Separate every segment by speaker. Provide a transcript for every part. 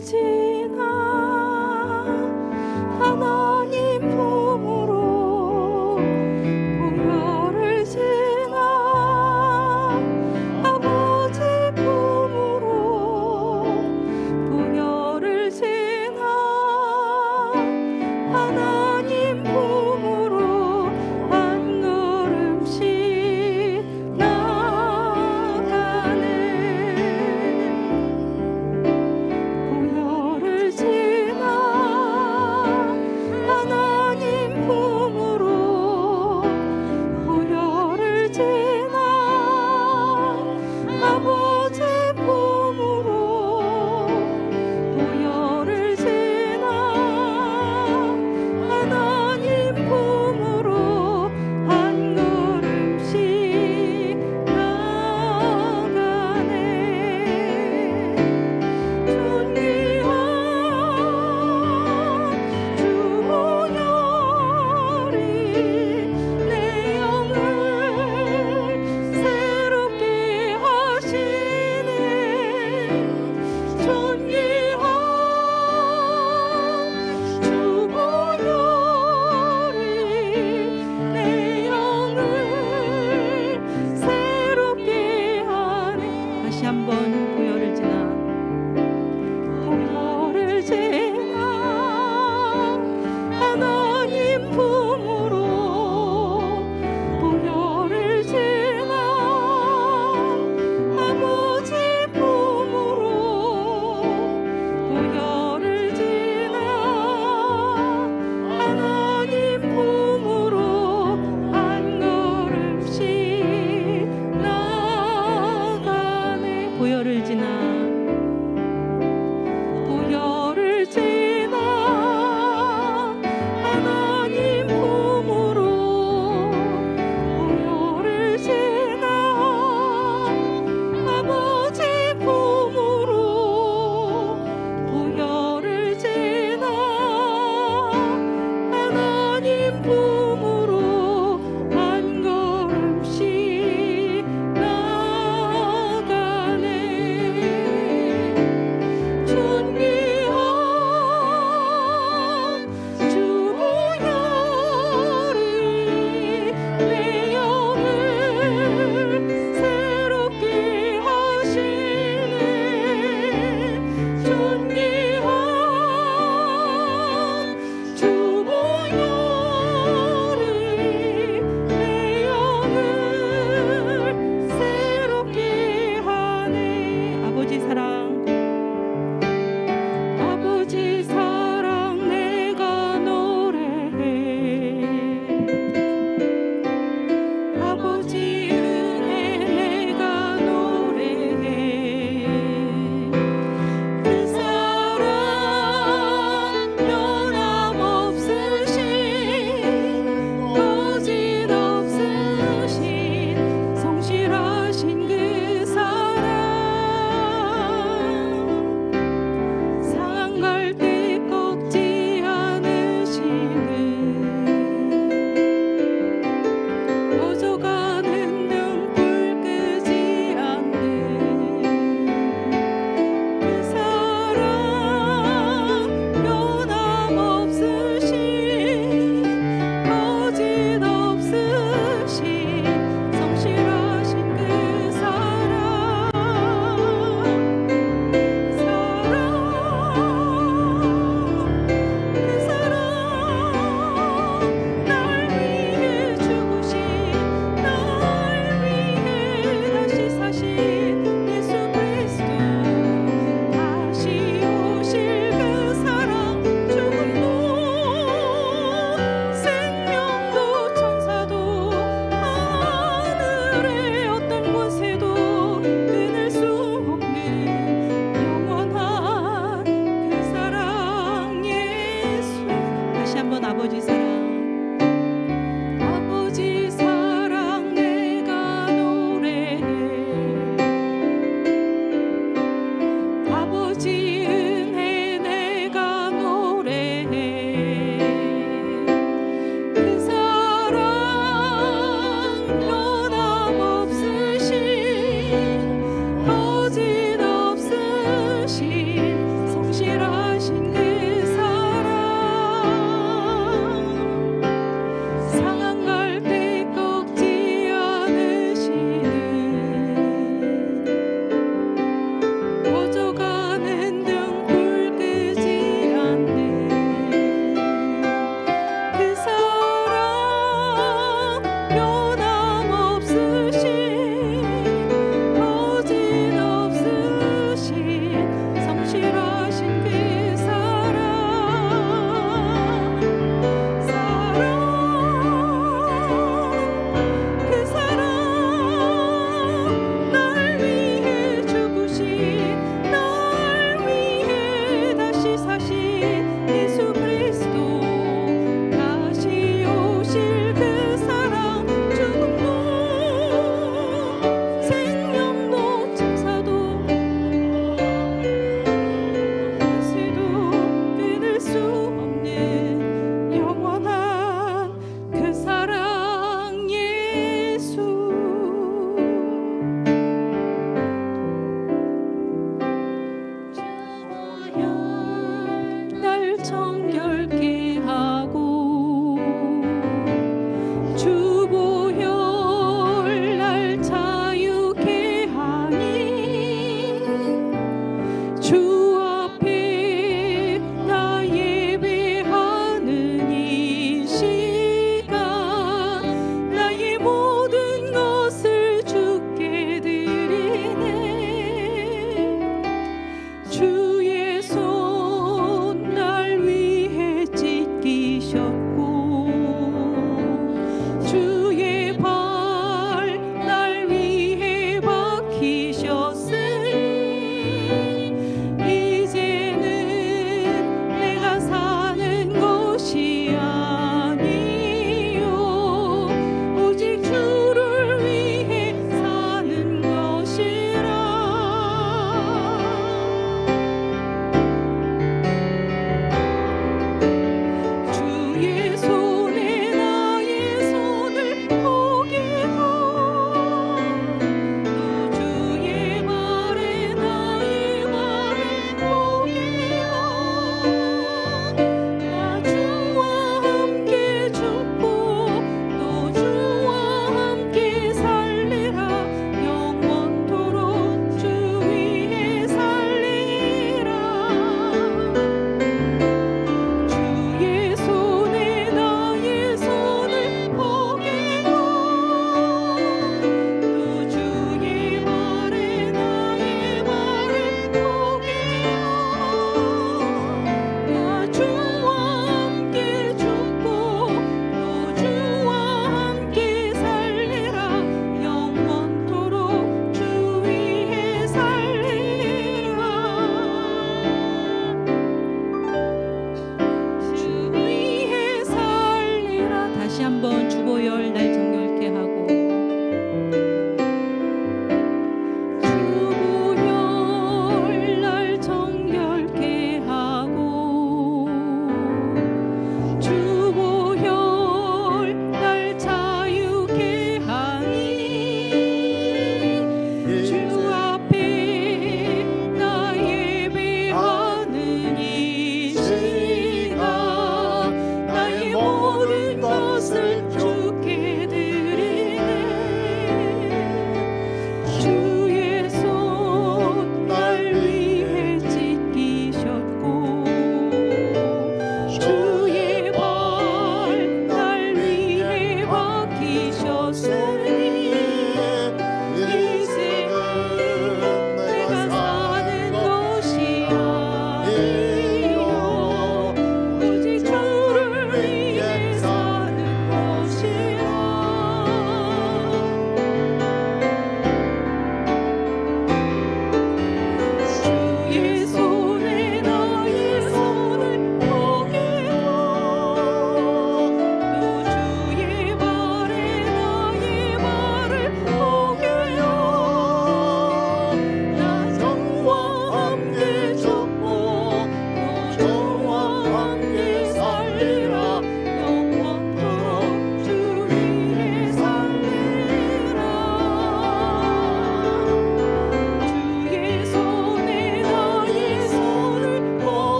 Speaker 1: 지나 하나님 품으로 보혈을 지나 아버지 품으로 보혈을 지나 하나님 품으로 한 걸음씩 나가네. 보혈을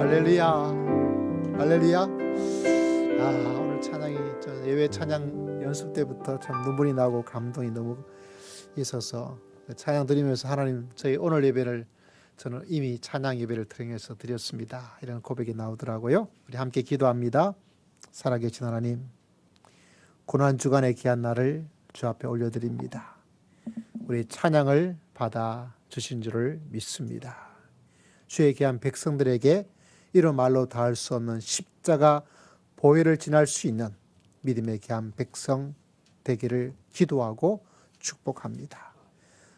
Speaker 2: 할렐루야, 할렐루야. 오늘 찬양이 예배 찬양 연습 때부터 참 눈물이 나고 감동이 너무 있어서 찬양 드리면서 하나님, 저희 오늘 예배를 저는 이미 찬양 예배를 통해서 드렸습니다, 이런 고백이 나오더라고요. 우리 함께 기도합니다. 살아계신 하나님, 고난 주간의 귀한 날을 주 앞에 올려드립니다. 우리 찬양을 받아 주신 줄을 믿습니다. 주의 귀한 백성들에게 이런 말로 다할 수 없는 십자가 보혈을 지날 수 있는 믿음의 귀한 백성 되기를 기도하고 축복합니다.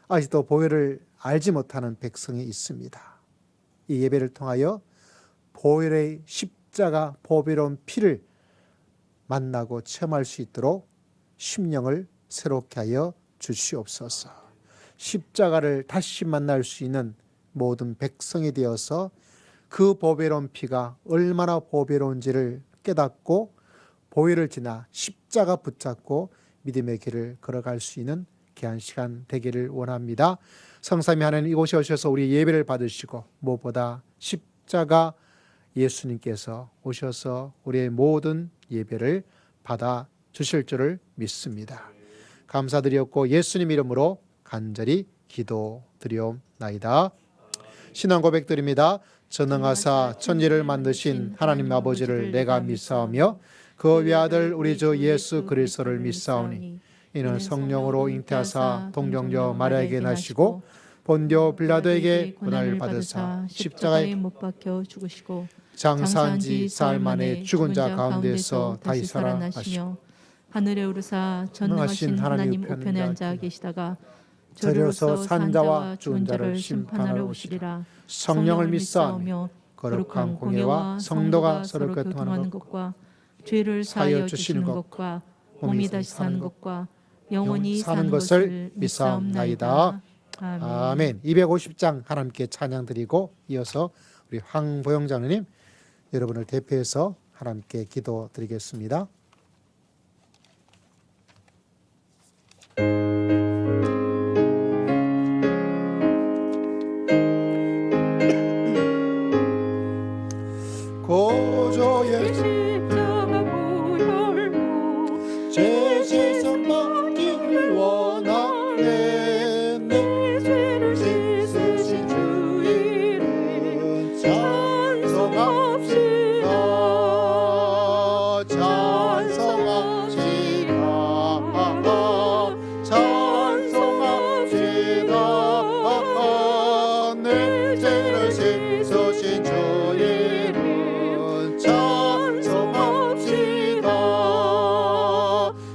Speaker 2: 아직도 보혈을 알지 못하는 백성이 있습니다. 이 예배를 통하여 보혈의 십자가 보배로운 피를 만나고 체험할 수 있도록 심령을 새롭게 하여 주시옵소서. 십자가를 다시 만날 수 있는 모든 백성이 되어서 그 보배로운 피가 얼마나 보배로운지를 깨닫고 보혈을 지나 십자가 붙잡고 믿음의 길을 걸어갈 수 있는 귀한 시간 되기를 원합니다. 성삼위 하나님, 이곳에 오셔서 우리 예배를 받으시고 무엇보다 십자가 예수님께서 오셔서 우리의 모든 예배를 받아 주실 줄을 믿습니다. 감사드렸고 예수님 이름으로 간절히 기도드리옵나이다. 신앙 고백드립니다. 전능하사 천지를 만드신 하나님 아버지를 내가 믿사오며 그 외아들 우리 주 예수 그리스도를 믿사오니 이는 성령으로 잉태하사 동정녀 마리아에게 나시고 본디오 빌라도에게 고난을 받으사 십자가에
Speaker 1: 못 박혀 죽으시고
Speaker 2: 장사한 지 사흘 만에 죽은 자 가운데서 다시 살아나시며
Speaker 1: 하늘에 오르사 전능하신 하나님 우편에 앉아 계시다가
Speaker 2: 저리로서 산 자와 죽은 자를 심판하러 오시리라. 성령을 믿사오며 거룩한 공예와 성도가 서로 교통하는 것과 죄를 사하여 주시는 것과 몸이 다시 사는 것과 영원히 사는 것을 믿사옵나이다. 아멘. 250장 하나님께 찬양 드리고 이어서 우리 황보영 장로님, 여러분을 대표해서 하나님께 기도 드리겠습니다. 고조의
Speaker 1: 십자가 보혈로
Speaker 2: 죄 씻음 받기를 원하네.
Speaker 1: 내 죄를 씻으신 주 이름 찬송합시다.
Speaker 2: 내 죄를 씻으신 주 이름 찬송합시다.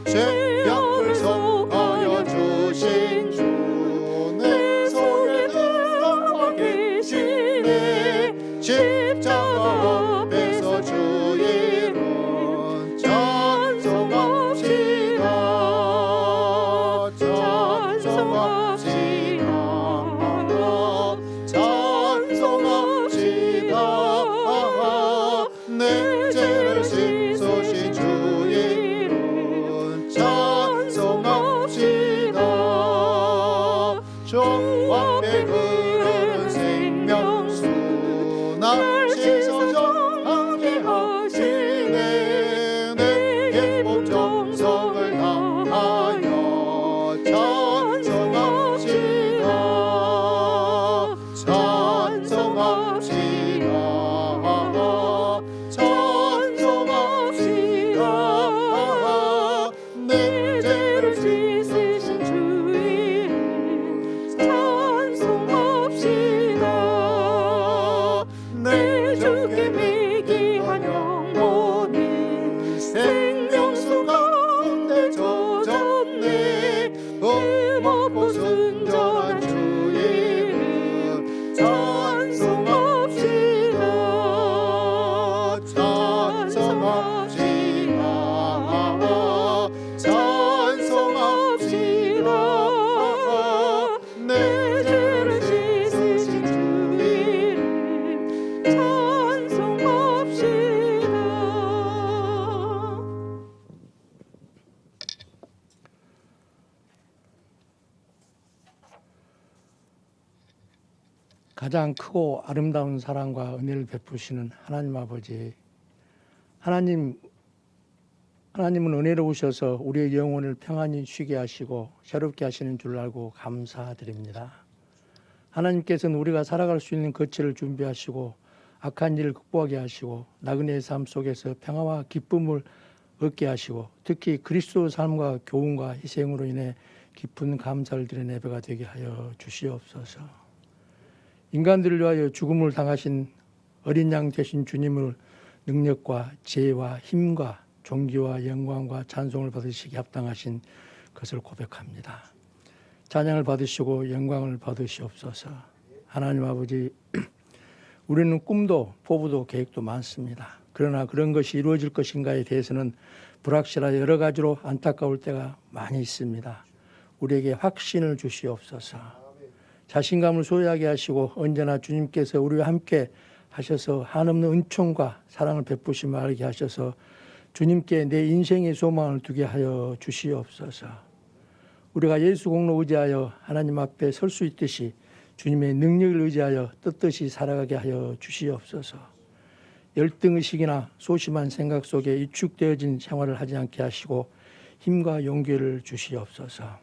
Speaker 2: 죄악을 속하여 주신 주 내 속에 들어와 계시네. 십자가 앞에서 주 이름 찬송합시다. 내 죄를 씻으신 주 이름 찬송합시다. 주 앞에 흐르는 생명수 날
Speaker 3: 가장 크고 아름다운 사랑과 은혜를 베푸시는 하나님 아버지, 하나님은 은혜로우셔서 우리의 영혼을 평안히 쉬게 하시고 새롭게 하시는 줄 알고 감사드립니다. 하나님께서는 우리가 살아갈 수 있는 거처를 준비하시고 악한 일을 극복하게 하시고 나그네의 삶 속에서 평화와 기쁨을 얻게 하시고 특히 그리스도 삶과 교훈과 희생으로 인해 깊은 감사를 드리는 예배가 되게 하여 주시옵소서. 인간들을 위하여 죽음을 당하신 어린 양 되신 주님을 능력과 지혜와 힘과 존귀와 영광과 찬송을 받으시기 합당하신 것을 고백합니다. 찬양을 받으시고 영광을 받으시옵소서. 하나님 아버지, 우리는 꿈도 포부도 계획도 많습니다. 그러나 그런 것이 이루어질 것인가에 대해서는 불확실하여 여러 가지로 안타까울 때가 많이 있습니다. 우리에게 확신을 주시옵소서. 자신감을 소유하게 하시고 언제나 주님께서 우리와 함께 하셔서 한없는 은총과 사랑을 베푸시며 알게 하셔서 주님께 내 인생의 소망을 두게 하여 주시옵소서. 우리가 예수 공로 의지하여 하나님 앞에 설 수 있듯이 주님의 능력을 의지하여 떳떳이 살아가게 하여 주시옵소서. 열등의식이나 소심한 생각 속에 위축되어진 생활을 하지 않게 하시고 힘과 용기를 주시옵소서.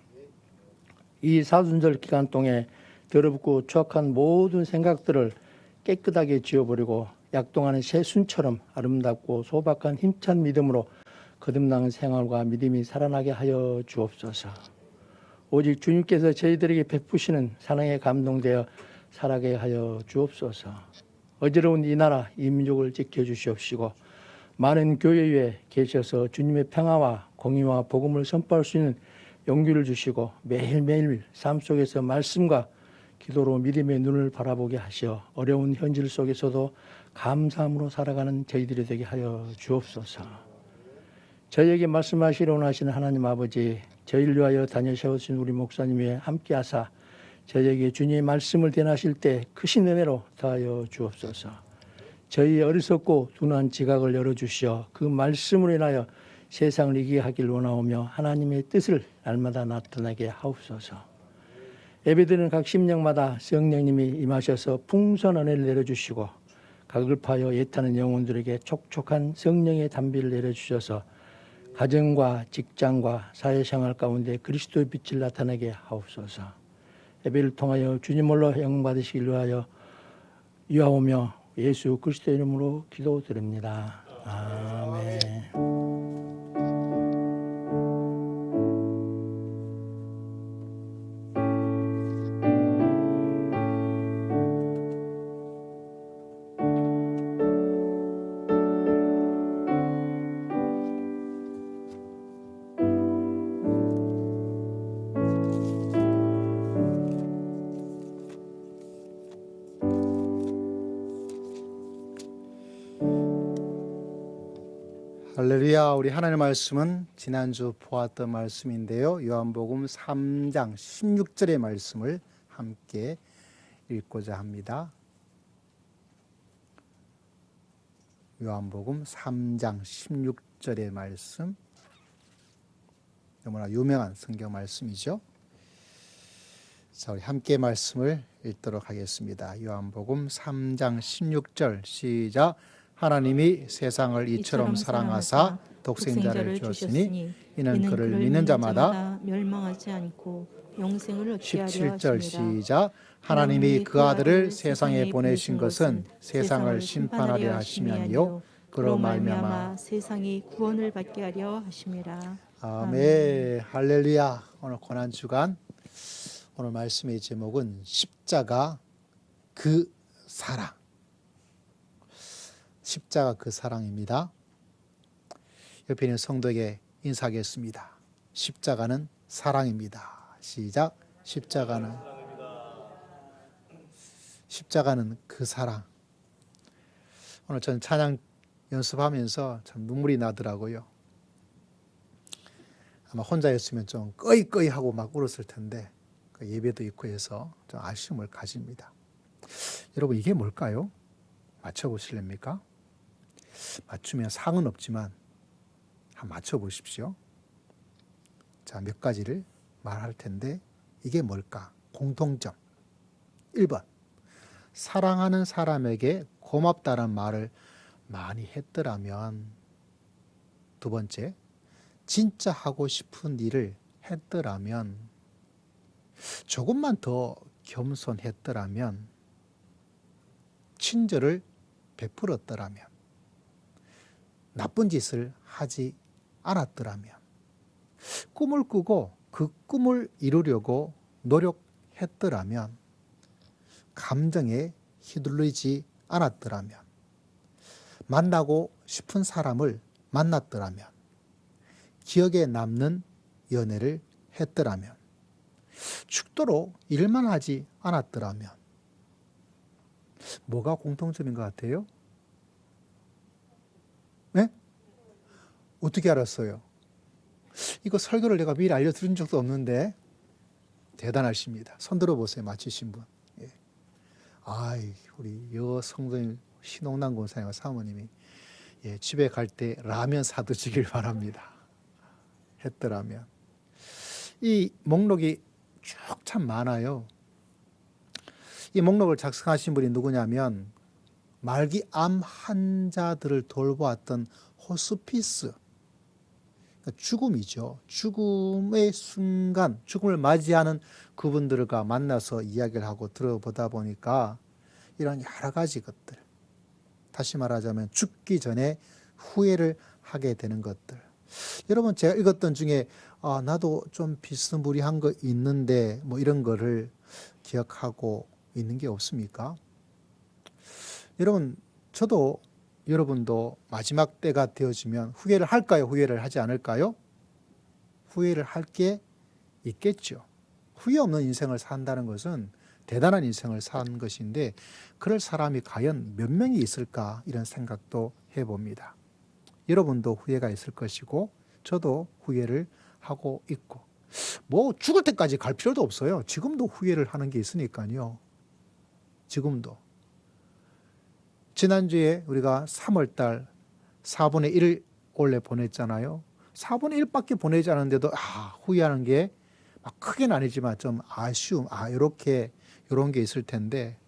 Speaker 3: 이 사순절 기간 동안 더럽고 추악한 모든 생각들을 깨끗하게 지워버리고 약동하는 새 순처럼 아름답고 소박한 힘찬 믿음으로 거듭나는 생활과 믿음이 살아나게 하여 주옵소서. 오직 주님께서 저희들에게 베푸시는 사랑에 감동되어 살아가게 하여 주옵소서. 어지러운 이 나라 이 민족을 지켜주시옵시고 많은 교회 위에 계셔서 주님의 평화와 공의와 복음을 선포할 수 있는 용기를 주시고 매일매일 삶 속에서 말씀과 기도로 믿음의 눈을 바라보게 하시어 어려운 현실 속에서도 감사함으로 살아가는 저희들이 되게 하여 주옵소서. 저희에게 말씀하시려 원하시는 하나님 아버지, 저희를 위하여 다녀 세우신 우리 목사님이 함께하사 저희에게 주님의 말씀을 대하실 때 크신 은혜로 더하여 주옵소서. 저희의 어리석고 둔한 지각을 열어주시어 그 말씀으로 인하여 세상을 이기게 하길 원하오며 하나님의 뜻을 날마다 나타나게 하옵소서. 예배드리는 각 심령마다 성령님이 임하셔서 풍성한 은혜를 내려주시고 가글파여 예타는 영혼들에게 촉촉한 성령의 담비를 내려주셔서 가정과 직장과 사회생활 가운데 그리스도의 빛을 나타내게 하옵소서. 예배를 통하여 주님 홀로 영광 받으시길 위하여 유하오며 예수 그리스도의 이름으로 기도드립니다. 아멘.
Speaker 2: 할렐루야. 우리 하나님의 말씀은 지난주 보았던 말씀인데요. 요한복음 3장 16절의 말씀을 함께 읽고자 합니다. 요한복음 3장 16절의 말씀, 너무나 유명한 성경 말씀이죠. 자, 우리 함께 말씀을 읽도록 하겠습니다. 요한복음 3장 16절 시작. 하나님이 세상을 이처럼 사랑하사 독생자를 주셨으니 이는 그를 믿는 자마다
Speaker 1: 멸망하지 않고 영생을 얻게 하려
Speaker 2: 17절
Speaker 1: 하심이라.
Speaker 2: 시작. 하나님이 그 아들을 세상에 보내신 것은 세상을 심판하려 하심이 아니요 그로 말미암아
Speaker 1: 세상이 구원을 받게 하려 하심이라.
Speaker 2: 아멘. 할렐루야. 오늘 고난주간 오늘 말씀의 제목은 십자가 그 사랑. 십자가 그 사랑입니다. 옆에 있는 성도에게 인사하겠습니다. 십자가는 사랑입니다. 시작. 십자가는 그 사랑. 오늘 전 찬양 연습하면서 참 눈물이 나더라고요. 아마 혼자였으면 좀 꺼이꺼이 하고 막 울었을 텐데 그 예배도 있고 해서 좀 아쉬움을 가집니다. 여러분, 이게 뭘까요? 맞춰보실랍니까? 맞추면 상은 없지만 한번 맞춰보십시오. 자, 몇 가지를 말할 텐데 이게 뭘까? 공통점 1번, 사랑하는 사람에게 고맙다는 말을 많이 했더라면, 두 번째, 진짜 하고 싶은 일을 했더라면, 조금만 더 겸손했더라면, 친절을 베풀었더라면, 나쁜 짓을 하지 않았더라면, 꿈을 꾸고 그 꿈을 이루려고 노력했더라면, 감정에 휘둘리지 않았더라면, 만나고 싶은 사람을 만났더라면, 기억에 남는 연애를 했더라면, 죽도록 일만 하지 않았더라면, 뭐가 공통점인 것 같아요? 네? 어떻게 알았어요? 이거 설교를 내가 미리 알려드린 적도 없는데 대단하십니다. 손 들어보세요. 맞히신 분. 예. 아이, 우리 여성도님 신홍남 권사님과 사모님이 예, 집에 갈 때 라면 사드시길 바랍니다. 했더라면. 이 목록이 쭉 참 많아요. 이 목록을 작성하신 분이 누구냐면 말기 암 환자들을 돌보았던 호스피스, 죽음이죠. 죽음의 순간, 죽음을 맞이하는 그분들과 만나서 이야기를 하고 들어보다 보니까 이런 여러 가지 것들, 다시 말하자면 죽기 전에 후회를 하게 되는 것들. 여러분, 제가 읽었던 중에 나도 좀 비스무리한 거 있는데 뭐 이런 거를 기억하고 있는 게 없습니까? 여러분, 저도 여러분도 마지막 때가 되어지면 후회를 할까요? 후회를 하지 않을까요? 후회를 할 게 있겠죠. 후회 없는 인생을 산다는 것은 대단한 인생을 산 것인데 그럴 사람이 과연 몇 명이 있을까 이런 생각도 해봅니다. 여러분도 후회가 있을 것이고 저도 후회를 하고 있고 뭐 죽을 때까지 갈 필요도 없어요. 지금도 후회를 하는 게 있으니까요. 지금도. 지난주에 우리가 3월달 4분의 1을 원래 보냈잖아요. 4분의 1밖에 보내지 않았는데도 후회하는 게 막 크게는 아니지만 좀 아쉬움, 이런 게 있을 텐데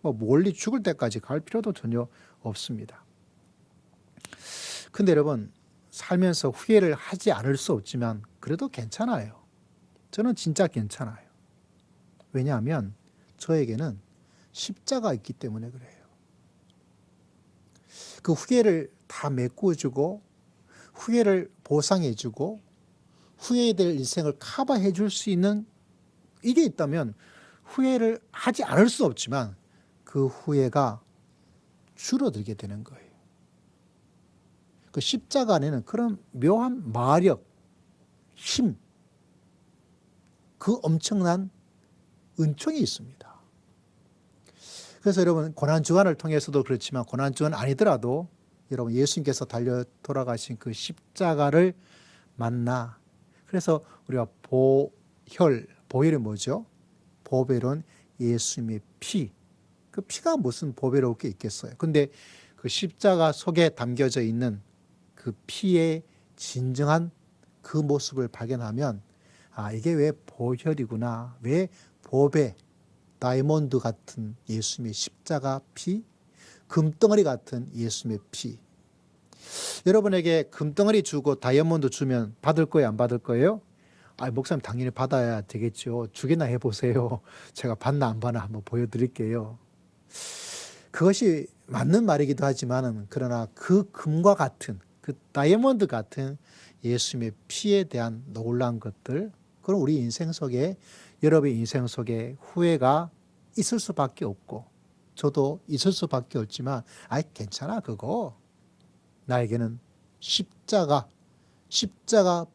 Speaker 2: 뭐 멀리 죽을 때까지 갈 필요도 전혀 없습니다. 근데 여러분, 살면서 후회를 하지 않을 수 없지만 그래도 괜찮아요. 저는 진짜 괜찮아요. 왜냐하면 저에게는 십자가 있기 때문에 그래요. 그 후회를 다 메꿔주고 후회를 보상해주고 후회될 인생을 커버해 줄 수 있는 이게 있다면 후회를 하지 않을 수 없지만 그 후회가 줄어들게 되는 거예요. 그 십자가 안에는 그런 묘한 마력, 힘, 그 엄청난 은총이 있습니다. 그래서 여러분, 고난주간을 통해서도 그렇지만 고난주간 아니더라도 여러분 예수님께서 달려 돌아가신 그 십자가를 만나, 그래서 우리가 보혈이 뭐죠? 보배로운 예수님의 피. 그 피가 무슨 보배로울 게 있겠어요? 근데 그 십자가 속에 담겨져 있는 그 피의 진정한 그 모습을 발견하면 이게 왜 보혈이구나, 왜 보배, 다이몬드 같은 예수님의 십자가 피, 금덩어리 같은 예수님의 피. 여러분에게 금덩어리 주고 다이아몬드 주면 받을 거예요, 안 받을 거예요? 목사님 당연히 받아야 되겠죠. 주기나 해보세요. 제가 받나 안 받나 한번 보여드릴게요. 그것이 맞는 말이기도 하지만 그러나 그 금과 같은, 그 다이아몬드 같은 예수님의 피에 대한 놀라운 것들, 그건 우리 인생 속에, 여러분의 인생 속에 후회가 있을 수밖에 없고 저도 있을 수밖에 없지만 괜찮아, 그거. 나에게는 십자가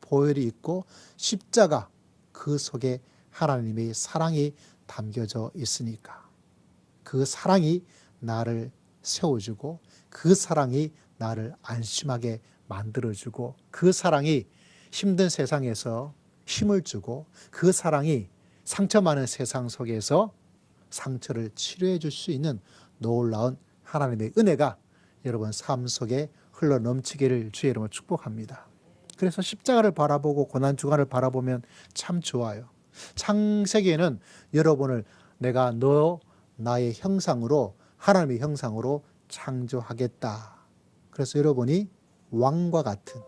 Speaker 2: 보혈이 있고 십자가 그 속에 하나님의 사랑이 담겨져 있으니까 그 사랑이 나를 세워주고 그 사랑이 나를 안심하게 만들어주고 그 사랑이 힘든 세상에서 힘을 주고 그 사랑이 상처 많은 세상 속에서 상처를 치료해 줄 수 있는 놀라운 하나님의 은혜가 여러분 삶 속에 흘러 넘치기를 주의 이름으로 축복합니다. 그래서 십자가를 바라보고 고난주간을 바라보면 참 좋아요. 창세기에는 여러분을 내가 너 나의 형상으로, 하나님의 형상으로 창조하겠다. 그래서 여러분이 왕과 같은,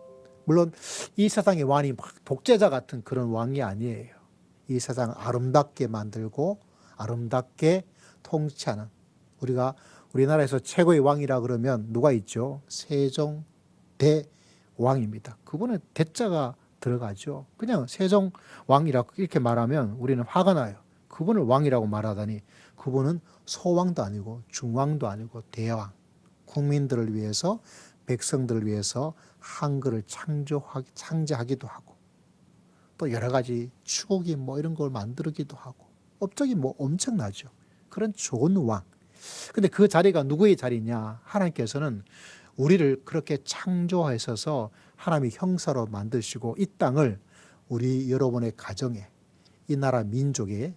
Speaker 2: 물론 이 세상의 왕이 막 독재자 같은 그런 왕이 아니에요. 이 세상을 아름답게 만들고 아름답게 통치하는, 우리나라에서 최고의 왕이라 그러면 누가 있죠? 세종대왕입니다. 그분은 대자가 들어가죠. 그냥 세종왕이라고 이렇게 말하면 우리는 화가 나요. 그분을 왕이라고 말하다니, 그분은 소왕도 아니고 중왕도 아니고 대왕, 국민들을 위해서, 백성들을 위해서 한글을 창제하기도 하고, 또 여러 가지 추국이 뭐 이런 걸 만들기도 하고, 업적이 뭐 엄청나죠. 그런 좋은 왕. 근데 그 자리가 누구의 자리냐? 하나님께서는 우리를 그렇게 창조하셔서 하나님의 형사로 만드시고, 이 땅을 우리 여러분의 가정에, 이 나라 민족에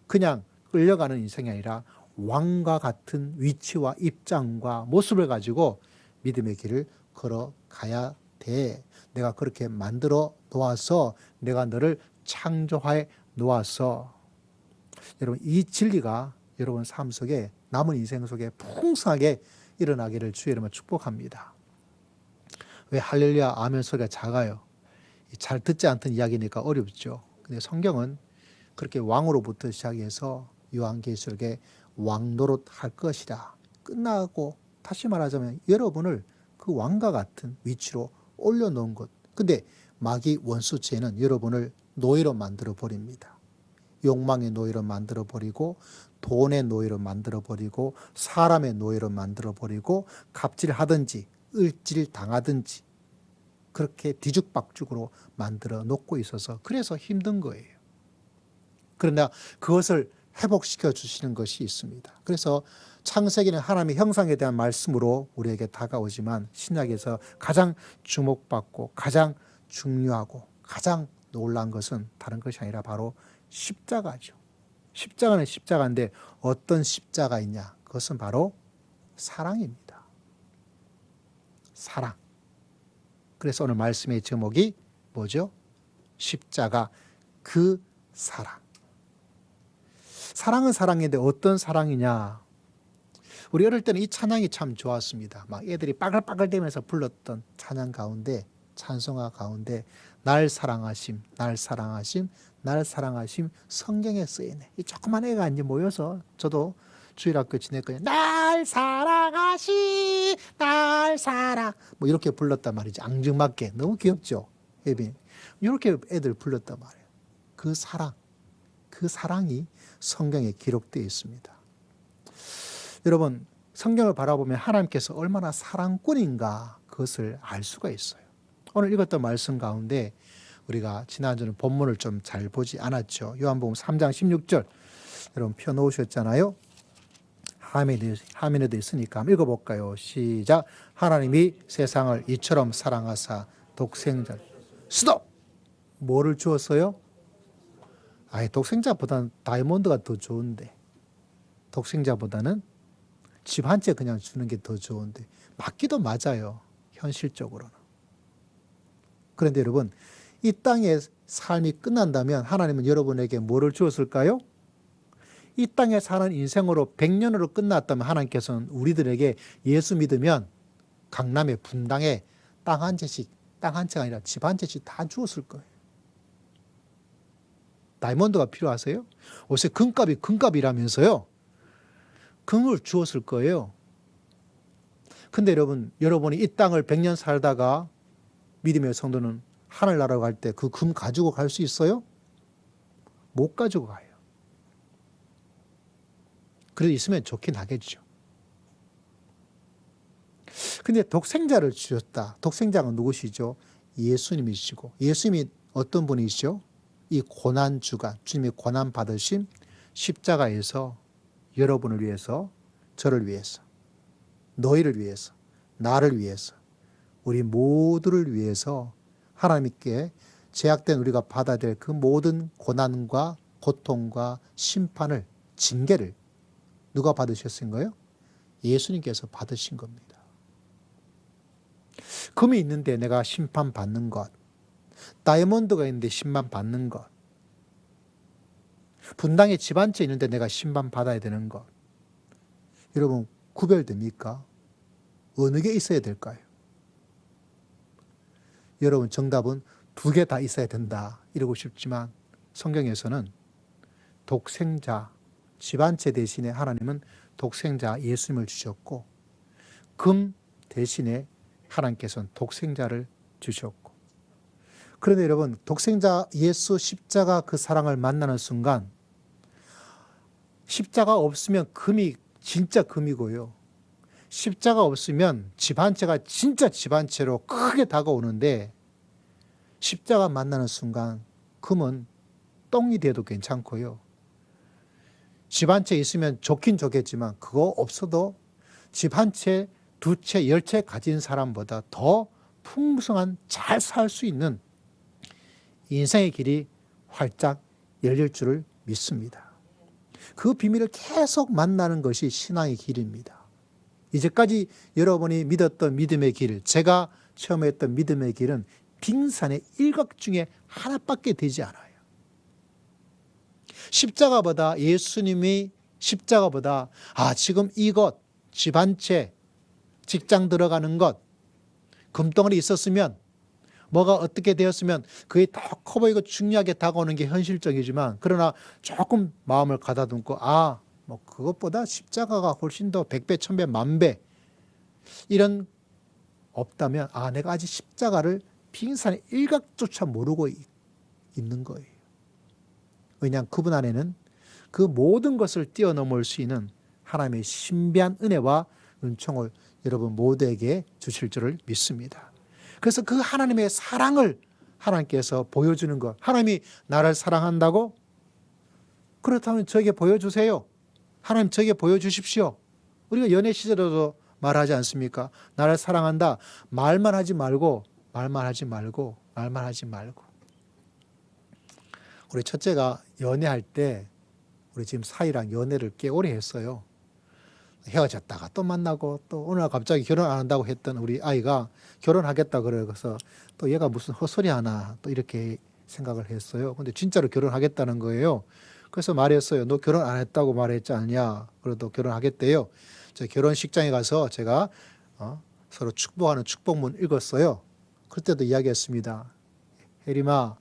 Speaker 2: 그냥 끌려가는 인생이 아니라 왕과 같은 위치와 입장과 모습을 가지고 믿음의 길을 걸어가야 돼. 내가 그렇게 만들어 놓아서, 내가 너를 창조해 놓아서, 여러분 이 진리가 여러분 삶 속에, 남은 인생 속에 풍성하게 일어나기를 주의 이름으로 축복합니다. 왜 할렐루야 아멘 소리가 작아요? 잘 듣지 않던 이야기니까 어렵죠. 근데 성경은 그렇게 왕으로부터 시작해서 요한계시록에 왕노릇 할 것이라 끝나고, 다시 말하자면 여러분을 그 왕과 같은 위치로 올려놓은 것. 근데 마귀 원수체는 여러분을 노예로 만들어 버립니다. 욕망의 노예로 만들어 버리고, 돈의 노예로 만들어 버리고, 사람의 노예로 만들어 버리고, 갑질하든지 을질 당하든지 그렇게 뒤죽박죽으로 만들어 놓고 있어서 그래서 힘든 거예요. 그러나 그것을 회복시켜 주시는 것이 있습니다. 그래서 창세기는 하나님의 형상에 대한 말씀으로 우리에게 다가오지만, 신약에서 가장 주목받고 가장 중요하고 가장 놀라운 것은 다른 것이 아니라 바로 십자가죠. 십자가는 십자가인데 어떤 십자가이냐? 그것은 바로 사랑입니다. 사랑. 그래서 오늘 말씀의 제목이 뭐죠? 십자가, 그 사랑. 사랑은 사랑인데 어떤 사랑이냐? 우리 어릴 때는 이 찬양이 참 좋았습니다. 막 애들이 빠글빠글대면서 불렀던 찬양 가운데, 찬송가 가운데 날 사랑하심, 날 사랑하심, 날 사랑하심, 성경에 쓰이네. 이 조그만 애가 이제 모여서, 저도 주일학교 지냈거든요. 날 사랑하시, 날 사랑, 뭐 이렇게 불렀단 말이죠. 앙증맞게. 너무 귀엽죠? 예빈. 이렇게 애들 불렀단 말이에요. 그 사랑, 그 사랑이 성경에 기록되어 있습니다. 여러분, 성경을 바라보면 하나님께서 얼마나 사랑꾼인가, 그것을 알 수가 있어요. 오늘 읽었던 말씀 가운데 우리가 지난주는 본문을 좀 잘 보지 않았죠. 요한복음 3장 16절 여러분 펴놓으셨잖아요. 화면에도 있으니까 한번 읽어볼까요? 시작. 하나님이 세상을 이처럼 사랑하사 독생자를 스톱! 뭐를 주었어요? 독생자보다는 다이아몬드가 더 좋은데, 독생자보다는 집 한 채 그냥 주는 게 더 좋은데, 맞기도 맞아요, 현실적으로는. 그런데 여러분, 이 땅의 삶이 끝난다면 하나님은 여러분에게 뭐를 주었을까요? 이 땅에 사는 인생으로 100년으로 끝났다면 하나님께서는 우리들에게 예수 믿으면 강남의 분당에 땅 한 채씩, 땅 한 채가 아니라 집 한 채씩 다 주었을 거예요. 다이아몬드가 필요하세요? 요새 금값이 금값이라면서요. 금을 주었을 거예요. 근데 여러분이 이 땅을 100년 살다가 믿음의 성도는 하늘나라로 갈 때 그 금 가지고 갈 수 있어요? 못 가지고 가요. 그래도 있으면 좋긴 하겠죠. 근데 독생자를 주셨다. 독생자가 누구시죠? 예수님이시고, 예수님이 어떤 분이시죠? 이 고난주간, 주님이 고난 받으신 십자가에서 여러분을 위해서, 저를 위해서, 너희를 위해서, 나를 위해서, 우리 모두를 위해서 하나님께 제약된 우리가 받아야 될 그 모든 고난과 고통과 심판을, 징계를 누가 받으셨은 거예요? 예수님께서 받으신 겁니다. 금이 있는데 내가 심판받는 것, 다이아몬드가 있는데 심판받는 것, 분당에 집 한 채 있는데 내가 심판받아야 되는 것, 여러분 구별됩니까? 어느 게 있어야 될까요? 여러분 정답은 두 개 다 있어야 된다 이러고 싶지만 성경에서는 독생자, 집안체 대신에 하나님은 독생자 예수님을 주셨고 금 대신에 하나님께서는 독생자를 주셨고, 그런데 여러분 독생자 예수 십자가 그 사랑을 만나는 순간 십자가 없으면 금이 진짜 금이고요. 십자가 없으면 집안체가 진짜 집안체로 크게 다가오는데 십자가 만나는 순간 금은 똥이 돼도 괜찮고요. 집안체 있으면 좋긴 좋겠지만 그거 없어도 집안체, 두채, 열채 가진 사람보다 더 풍성한 잘 살 수 있는 인생의 길이 활짝 열릴 줄을 믿습니다. 그 비밀을 계속 만나는 것이 신앙의 길입니다. 이제까지 여러분이 믿었던 믿음의 길, 제가 체험했던 믿음의 길은 빙산의 일각 중에 하나밖에 되지 않아요. 십자가보다 예수님이 십자가보다 지금 이것, 집 한 채, 직장 들어가는 것, 금덩어리 있었으면 뭐가 어떻게 되었으면 그게 더 커 보이고 중요하게 다가오는 게 현실적이지만, 그러나 조금 마음을 가다듬고 뭐 그것보다 십자가가 훨씬 더 100배, 1000배, 10,000배 이런 없다면 내가 아직 십자가를 빙산의 일각조차 모르고 있는 거예요. 왜냐하면 그분 안에는 그 모든 것을 뛰어넘을 수 있는 하나님의 신비한 은혜와 은총을 여러분 모두에게 주실 줄을 믿습니다. 그래서 그 하나님의 사랑을 하나님께서 보여주는 것, 하나님이 나를 사랑한다고? 그렇다면 저에게 보여주세요. 하나님 저에게 보여주십시오. 우리가 연애 시절에도 말하지 않습니까? 나를 사랑한다. 말만 하지 말고 우리 첫째가 연애할 때, 우리 지금 사이랑 연애를 꽤 오래 했어요. 헤어졌다가 또 만나고, 또 어느 날 갑자기 결혼 안 한다고 했던 우리 아이가 결혼하겠다 그래서 또 얘가 무슨 헛소리 하나 또 이렇게 생각을 했어요. 근데 진짜로 결혼하겠다는 거예요. 그래서 말했어요. 너 결혼 안 했다고 말했지 않냐? 그래도 결혼하겠대요. 저 결혼식장에 가서 제가 서로 축복하는 축복문 읽었어요. 그때도 이야기했습니다. 혜림아,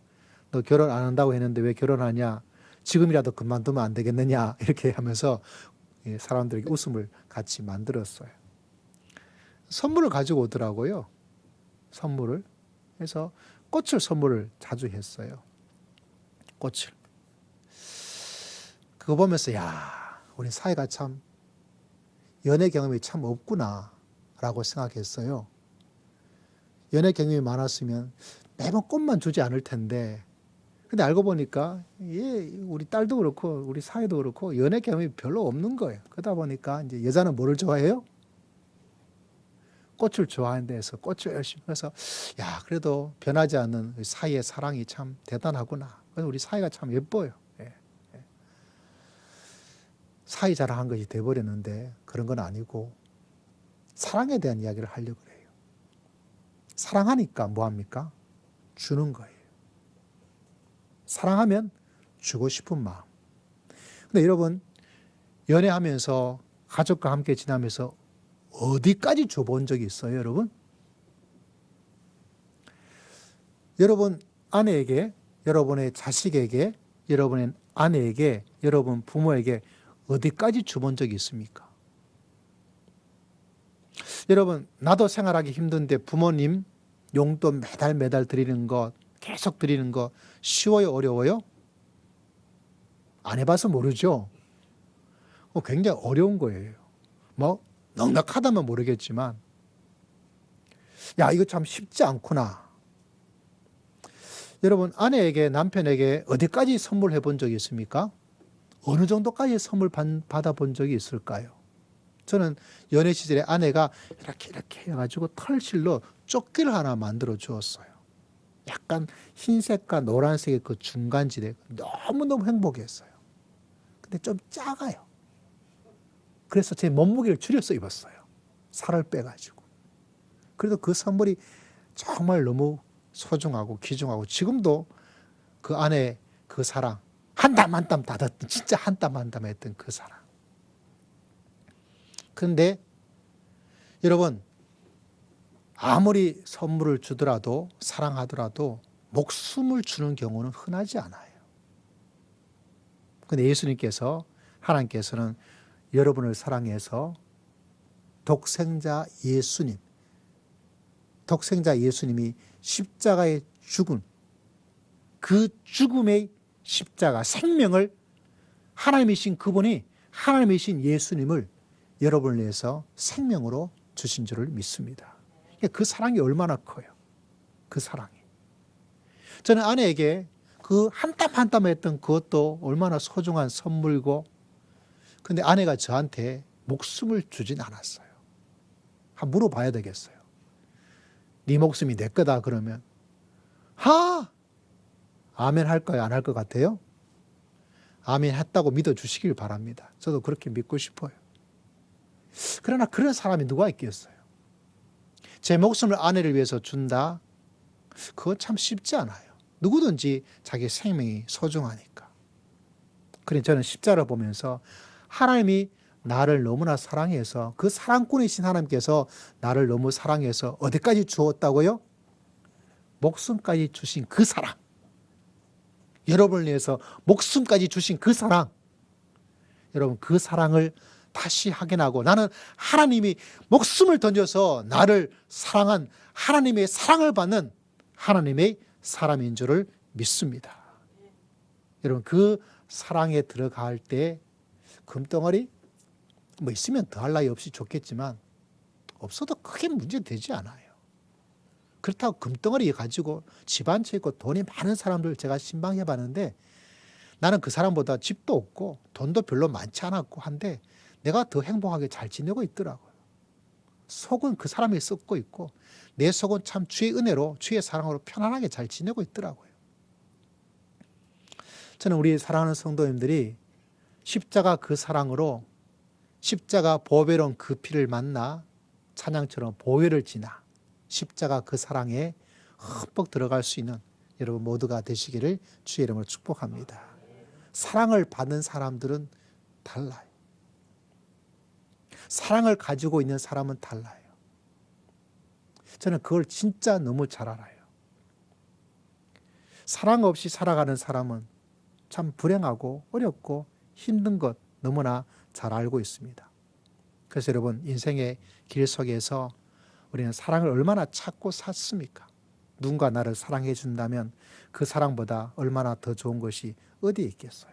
Speaker 2: 너 결혼 안 한다고 했는데 왜 결혼하냐? 지금이라도 그만두면 안 되겠느냐? 이렇게 하면서 사람들에게 웃음을 같이 만들었어요. 선물을 가지고 오더라고요. 선물을. 그래서 꽃을 선물을 자주 했어요. 꽃을. 그거 보면서 우리 사이가 참 연애 경험이 참 없구나 라고 생각했어요. 연애 경험이 많았으면 매번 꽃만 주지 않을 텐데, 근데 알고 보니까 우리 딸도 그렇고 우리 사이도 그렇고 연애 경험이 별로 없는 거예요. 그러다 보니까 이제 여자는 뭐를 좋아해요? 꽃을 좋아하는 데서 꽃을 열심히 해서 그래도 변하지 않는 사이의 사랑이 참 대단하구나. 그래서 우리 사이가 참 예뻐요. 사이 자랑한 것이 돼버렸는데 그런 건 아니고 사랑에 대한 이야기를 하려고 그래요. 사랑하니까 뭐합니까? 주는 거예요. 사랑하면 주고 싶은 마음. 근데 여러분, 연애하면서 가족과 함께 지나면서 어디까지 줘본 적이 있어요, 여러분? 여러분 아내에게, 여러분의 자식에게, 여러분의 아내에게, 여러분 부모에게 어디까지 줘본 적이 있습니까? 여러분, 나도 생활하기 힘든데 부모님 용돈 매달 드리는 것, 계속 드리는 거 쉬워요, 어려워요? 안 해봐서 모르죠. 굉장히 어려운 거예요. 뭐 넉넉하다면 모르겠지만 이거 참 쉽지 않구나. 여러분, 아내에게, 남편에게 어디까지 선물해 본 적이 있습니까? 어느 정도까지 선물 받아본 적이 있을까요? 저는 연애 시절에 아내가 이렇게 해가지고 털실로 조끼를 하나 만들어 주었어요. 약간 흰색과 노란색의 그 중간지대, 너무너무 행복했어요. 근데 좀 작아요. 그래서 제 몸무게를 줄여서 입었어요. 살을 빼가지고. 그래도 그 선물이 정말 너무 소중하고 귀중하고, 지금도 그 안에 그 사랑, 한 땀 한 땀 닫았던, 진짜 한 땀 한 땀 했던 그 사랑. 그런데 여러분, 아무리 선물을 주더라도 사랑하더라도 목숨을 주는 경우는 흔하지 않아요. 그런데 예수님께서, 하나님께서는 여러분을 사랑해서 독생자 예수님이 십자가에 죽은 그 죽음의 십자가, 생명을 하나님이신 그분이, 하나님이신 예수님을 여러분을 위해서 생명으로 주신 줄을 믿습니다. 그 사랑이 얼마나 커요. 그 사랑이. 저는 아내에게 그 한 땀 한 땀 했던 그것도 얼마나 소중한 선물이고, 근데 아내가 저한테 목숨을 주진 않았어요. 한번 물어봐야 되겠어요. 네 목숨이 내 거다 그러면 아멘 할까요? 안 할 것 같아요? 아멘 했다고 믿어주시길 바랍니다. 저도 그렇게 믿고 싶어요. 그러나 그런 사람이 누가 있겠어요? 제 목숨을 아내를 위해서 준다? 그건 참 쉽지 않아요. 누구든지 자기 생명이 소중하니까. 그래서 저는 십자가를 보면서 하나님이 나를 너무나 사랑해서, 그 사랑꾼이신 하나님께서 나를 너무 사랑해서 어디까지 주었다고요? 목숨까지 주신 그 사랑. 여러분을 위해서 목숨까지 주신 그 사랑. 여러분, 그 사랑을 다시 확인하고, 나는 하나님이 목숨을 던져서 나를 사랑한, 하나님의 사랑을 받는 하나님의 사람인 줄을 믿습니다. 여러분, 그 사랑에 들어갈 때 금덩어리 뭐 있으면 더할 나위 없이 좋겠지만 없어도 크게 문제되지 않아요. 그렇다고 금덩어리 가지고 집 한 채 있고 돈이 많은 사람들 제가 신방해 봤는데, 나는 그 사람보다 집도 없고 돈도 별로 많지 않았고 한데 내가 더 행복하게 잘 지내고 있더라고요. 속은 그 사람이 썩고 있고 내 속은 참 주의 은혜로, 주의 사랑으로 편안하게 잘 지내고 있더라고요. 저는 우리 사랑하는 성도님들이 십자가 그 사랑으로, 십자가 보배로운 그 피를 만나 찬양처럼 보혈을 지나 십자가 그 사랑에 흠뻑 들어갈 수 있는 여러분 모두가 되시기를 주의 이름으로 축복합니다. 사랑을 받는 사람들은 달라요. 사랑을 가지고 있는 사람은 달라요. 저는 그걸 진짜 너무 잘 알아요. 사랑 없이 살아가는 사람은 참 불행하고 어렵고 힘든 것 너무나 잘 알고 있습니다. 그래서 여러분, 인생의 길 속에서 우리는 사랑을 얼마나 찾고 샀습니까? 누군가 나를 사랑해 준다면 그 사랑보다 얼마나 더 좋은 것이 어디에 있겠어요?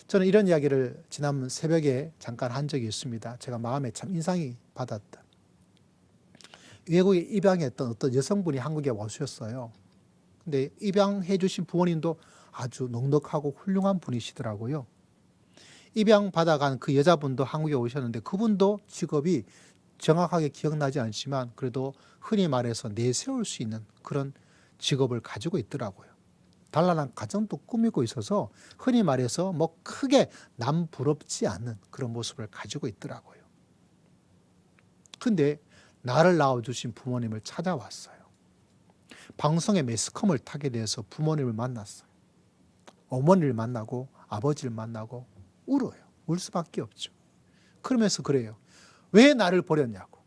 Speaker 2: 저는 이런 이야기를 지난 새벽에 잠깐 한 적이 있습니다. 제가 마음에 참 인상이 받았던, 외국에 입양했던 어떤 여성분이 한국에 오셨어요. 근데 입양해 주신 부모님도 아주 넉넉하고 훌륭한 분이시더라고요. 입양 받아간 그 여자분도 한국에 오셨는데 그분도 직업이 정확하게 기억나지 않지만 그래도 흔히 말해서 내세울 수 있는 그런 직업을 가지고 있더라고요. 단란한 가정도 꾸미고 있어서 흔히 말해서 뭐 크게 남 부럽지 않는 그런 모습을 가지고 있더라고요. 근데 나를 낳아주신 부모님을 찾아왔어요. 방송에 매스컴을 타게 돼서 부모님을 만났어요. 어머니를 만나고 아버지를 만나고 울어요. 울 수밖에 없죠. 그러면서 그래요. 왜 나를 버렸냐고.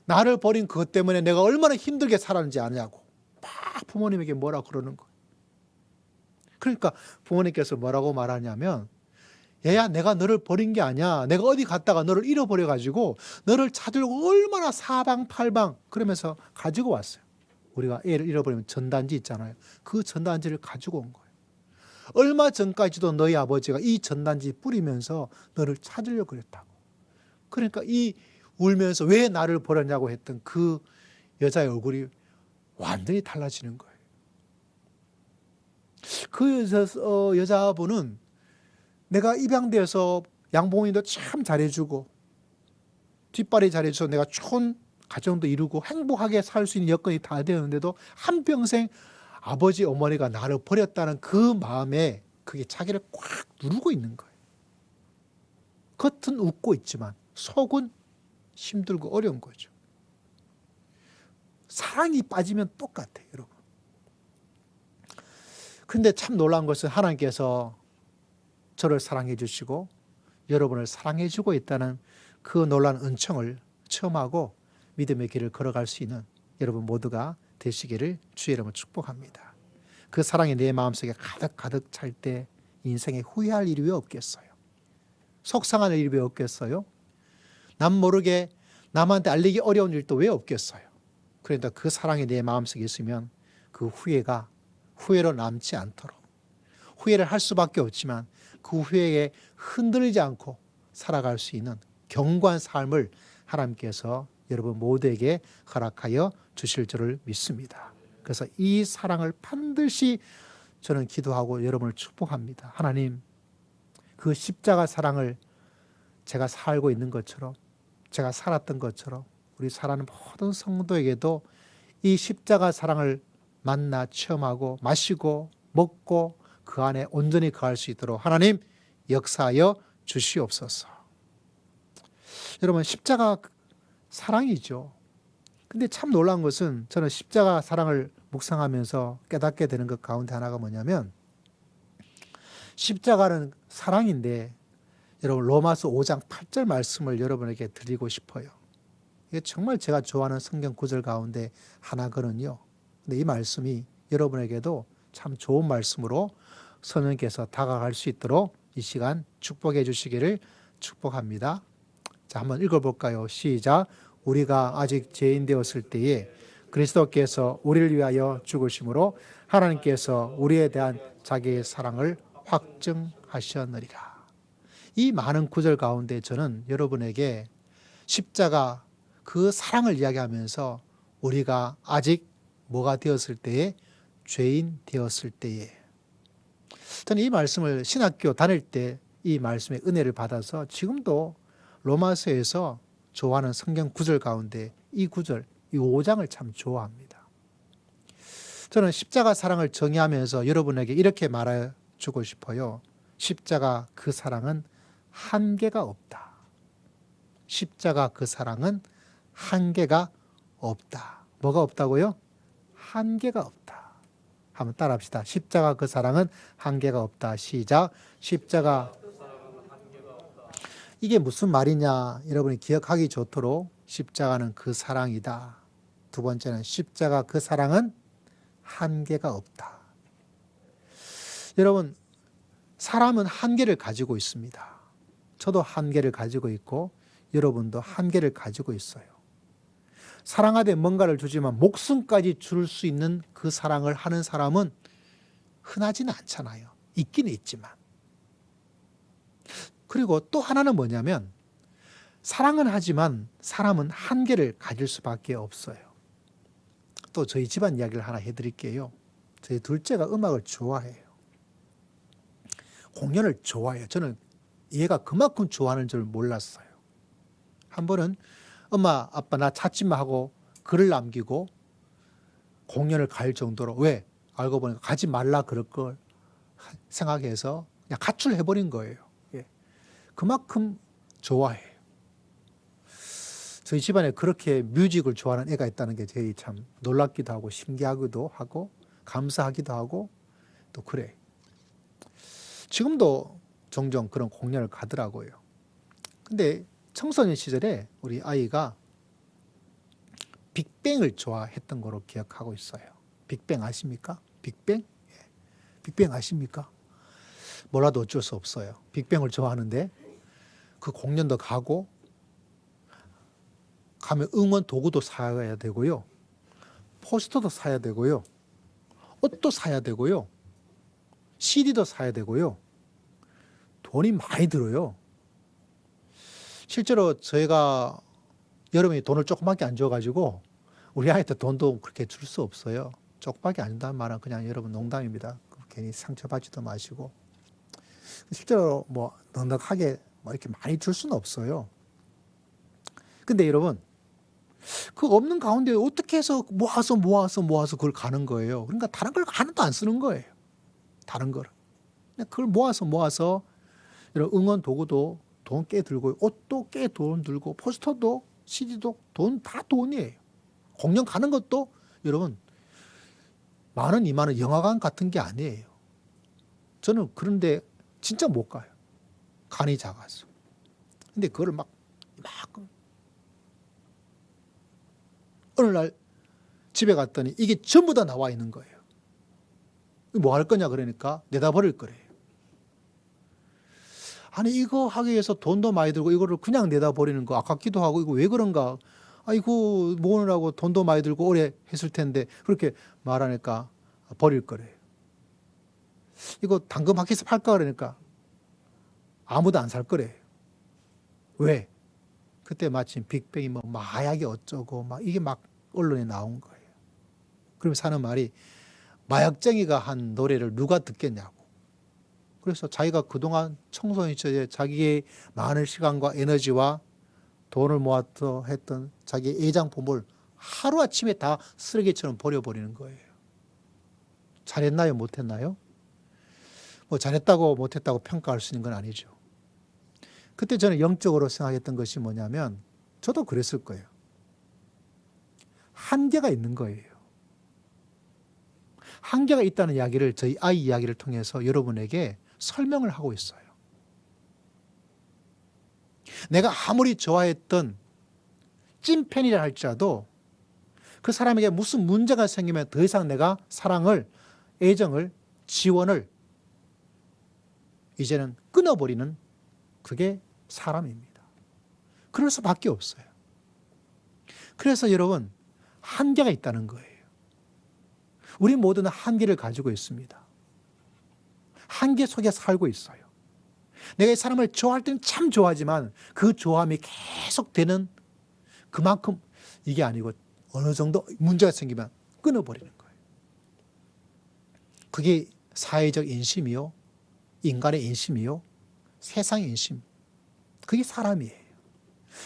Speaker 2: 나를 버린 그것 때문에 내가 얼마나 힘들게 살았는지 아냐고. 막 부모님에게 뭐라 그러는 거예요. 그러니까 부모님께서 뭐라고 말하냐면, 얘야, 내가 너를 버린 게 아니야. 내가 어디 갔다가 너를 잃어버려가지고 너를 찾으려고 얼마나 사방팔방 그러면서 가지고 왔어요. 우리가 애를 잃어버리면 전단지 있잖아요. 그 전단지를 가지고 온 거예요. 얼마 전까지도 너희 아버지가 이 전단지 뿌리면서 너를 찾으려고 그랬다고. 그러니까 이 울면서 왜 나를 버렸냐고 했던 그 여자의 얼굴이 완전히 달라지는 거예요. 그 여자분은 내가 입양되어서 양봉인도 참 잘해주고 뒷발이 잘해줘서 내가 좋은 가정도 이루고 행복하게 살 수 있는 여건이 다 되었는데도 한평생 아버지 어머니가 나를 버렸다는 그 마음에 그게 자기를 꽉 누르고 있는 거예요. 겉은 웃고 있지만 속은 힘들고 어려운 거죠. 사랑이 빠지면 똑같아요, 여러분. 근데 참 놀라운 것은 하나님께서 저를 사랑해 주시고 여러분을 사랑해 주고 있다는 그 놀라운 은총을 체험하고 믿음의 길을 걸어갈 수 있는 여러분 모두가 되시기를 주의 이름으로 축복합니다. 그 사랑이 내 마음속에 가득 찰 때 인생에 후회할 일이 왜 없겠어요? 속상한 일이 왜 없겠어요? 남 모르게 남한테 알리기 어려운 일도 왜 없겠어요? 그런데 그 사랑이 내 마음속에 있으면 그 후회가 후회로 남지 않도록 후회를 할 수밖에 없지만 그 후회에 흔들리지 않고 살아갈 수 있는 견고한 삶을 하나님께서 여러분 모두에게 허락하여 주실 줄을 믿습니다. 그래서 이 사랑을 반드시 저는 기도하고 여러분을 축복합니다. 하나님, 그 십자가 사랑을 제가 살고 있는 것처럼 제가 살았던 것처럼 우리 사랑하는 모든 성도에게도 이 십자가 사랑을 만나 체험하고 마시고 먹고 그 안에 온전히 거할 수 있도록 하나님 역사하여 주시옵소서. 여러분 십자가 사랑이죠. 근데 참 놀라운 것은 저는 십자가 사랑을 묵상하면서 깨닫게 되는 것 가운데 하나가 뭐냐면 십자가는 사랑인데 여러분 로마서 5장 8절 말씀을 여러분에게 드리고 싶어요. 이게 정말 제가 좋아하는 성경 구절 가운데 하나거든요. 근데 이 말씀이 여러분에게도 참 좋은 말씀으로 성령께서 다가갈 수 있도록 이 시간 축복해 주시기를 축복합니다. 자, 한번 읽어볼까요? 시작. 우리가 아직 죄인 되었을 때에 그리스도께서 우리를 위하여 죽으심으로 하나님께서 우리에 대한 자기의 사랑을 확증하셨느니라. 이 많은 구절 가운데 저는 여러분에게 십자가 그 사랑을 이야기하면서 우리가 아직 뭐가 되었을 때에 죄인 되었을 때에 저는 이 말씀을 신학교 다닐 때 이 말씀의 은혜를 받아서 지금도 로마서에서 좋아하는 성경 구절 가운데 이 구절, 이 5장을 참 좋아합니다. 저는 십자가 사랑을 정의하면서 여러분에게 이렇게 말해주고 싶어요. 십자가 그 사랑은 한계가 없다. 십자가 그 사랑은 한계가 없다. 뭐가 없다고요? 한계가 없다. 한번 따라합시다. 십자가 그 사랑은 한계가 없다. 시작. 십자가 이게 무슨 말이냐 여러분이 기억하기 좋도록 십자가는 그 사랑이다. 두 번째는 십자가 그 사랑은 한계가 없다. 여러분 사람은 한계를 가지고 있습니다. 저도 한계를 가지고 있고 여러분도 한계를 가지고 있어요. 사랑하되 뭔가를 주지만 목숨까지 줄 수 있는 그 사랑을 하는 사람은 흔하지는 않잖아요. 있기는 있지만. 그리고 또 하나는 뭐냐면 사랑은 하지만 사람은 한계를 가질 수밖에 없어요. 또 저희 집안 이야기를 하나 해드릴게요. 저희 둘째가 음악을 좋아해요. 공연을 좋아해요. 저는 얘가 그만큼 좋아하는 줄 몰랐어요. 한 번은 엄마 아빠 나 찾지 마 하고 글을 남기고 공연을 갈 정도로 왜? 알고 보니까 가지 말라 그럴 걸 생각해서 그냥 가출해버린 거예요. 그만큼 좋아해요. 저희 집안에 그렇게 뮤직을 좋아하는 애가 있다는 게 제일 참 놀랍기도 하고 신기하기도 하고 감사하기도 하고 또 그래. 지금도 종종 그런 공연을 가더라고요. 근데 청소년 시절에 우리 아이가 빅뱅을 좋아했던 거로 기억하고 있어요. 빅뱅 아십니까? 빅뱅? 빅뱅 아십니까? 몰라도 어쩔 수 없어요. 빅뱅을 좋아하는데 그 공연도 가고 가면 응원 도구도 사야 되고요. 포스터도 사야 되고요. 옷도 사야 되고요. CD도 사야 되고요. 돈이 많이 들어요. 실제로 저희가 여러분이 돈을 조금밖에 안 줘가지고 우리 아이한테 돈도 그렇게 줄 수 없어요. 조금밖에 안 준다는 말은 그냥 여러분 농담입니다. 괜히 상처받지도 마시고. 실제로 뭐 넉넉하게 뭐 이렇게 많이 줄 수는 없어요. 근데 여러분 그 없는 가운데 어떻게 해서 모아서 그걸 가는 거예요. 그러니까 다른 걸 하나도 안 쓰는 거예요. 다른 거를. 그걸 모아서 이런 응원 도구도 돈 꽤 들고 옷도 꽤 돈 들고 포스터도 CD도 돈 다 돈이에요. 공연 가는 것도 여러분 10,000원, 20,000원 영화관 같은 게 아니에요. 저는 그런데 진짜 못 가요. 간이 작아서. 근데 그거를 막 어느 날 집에 갔더니 이게 전부 다 나와 있는 거예요. 뭐 할 거냐 그러니까 내다 버릴 거래요. 아니 이거 하기 위해서 돈도 많이 들고 이거를 그냥 내다 버리는 거 아깝기도 하고 이거 왜 그런가? 이거 모으느라고 돈도 많이 들고 오래 했을 텐데 그렇게 말하니까 버릴 거래요. 이거 당근마켓에서 팔까 그러니까 아무도 안 살 거래요. 왜? 그때 마침 빅뱅이 뭐 마약이 어쩌고 막 이게 막 언론에 나온 거예요. 그러면서 하는 말이 마약쟁이가 한 노래를 누가 듣겠냐고. 그래서 자기가 그동안 청소년 시절에 자기의 많은 시간과 에너지와 돈을 모아서 했던 자기의 애장품을 하루아침에 다 쓰레기처럼 버려버리는 거예요. 잘했나요? 못했나요? 뭐 잘했다고 못했다고 평가할 수 있는 건 아니죠. 그때 저는 영적으로 생각했던 것이 뭐냐면 저도 그랬을 거예요. 한계가 있는 거예요. 한계가 있다는 이야기를 저희 아이 이야기를 통해서 여러분에게 설명을 하고 있어요. 내가 아무리 좋아했던 찐팬이라 할지라도 그 사람에게 무슨 문제가 생기면 더 이상 내가 사랑을, 애정을, 지원을 이제는 끊어버리는 그게 사람입니다. 그럴 수밖에 없어요. 그래서 여러분 한계가 있다는 거예요. 우리 모두는 한계를 가지고 있습니다. 한계 속에 살고 있어요. 내가 이 사람을 좋아할 때는 참 좋아하지만 그 좋아함이 계속되는 그만큼 이게 아니고 어느 정도 문제가 생기면 끊어버리는 거예요. 그게 사회적 인심이요, 인간의 인심이요, 세상의 인심. 그게 사람이에요.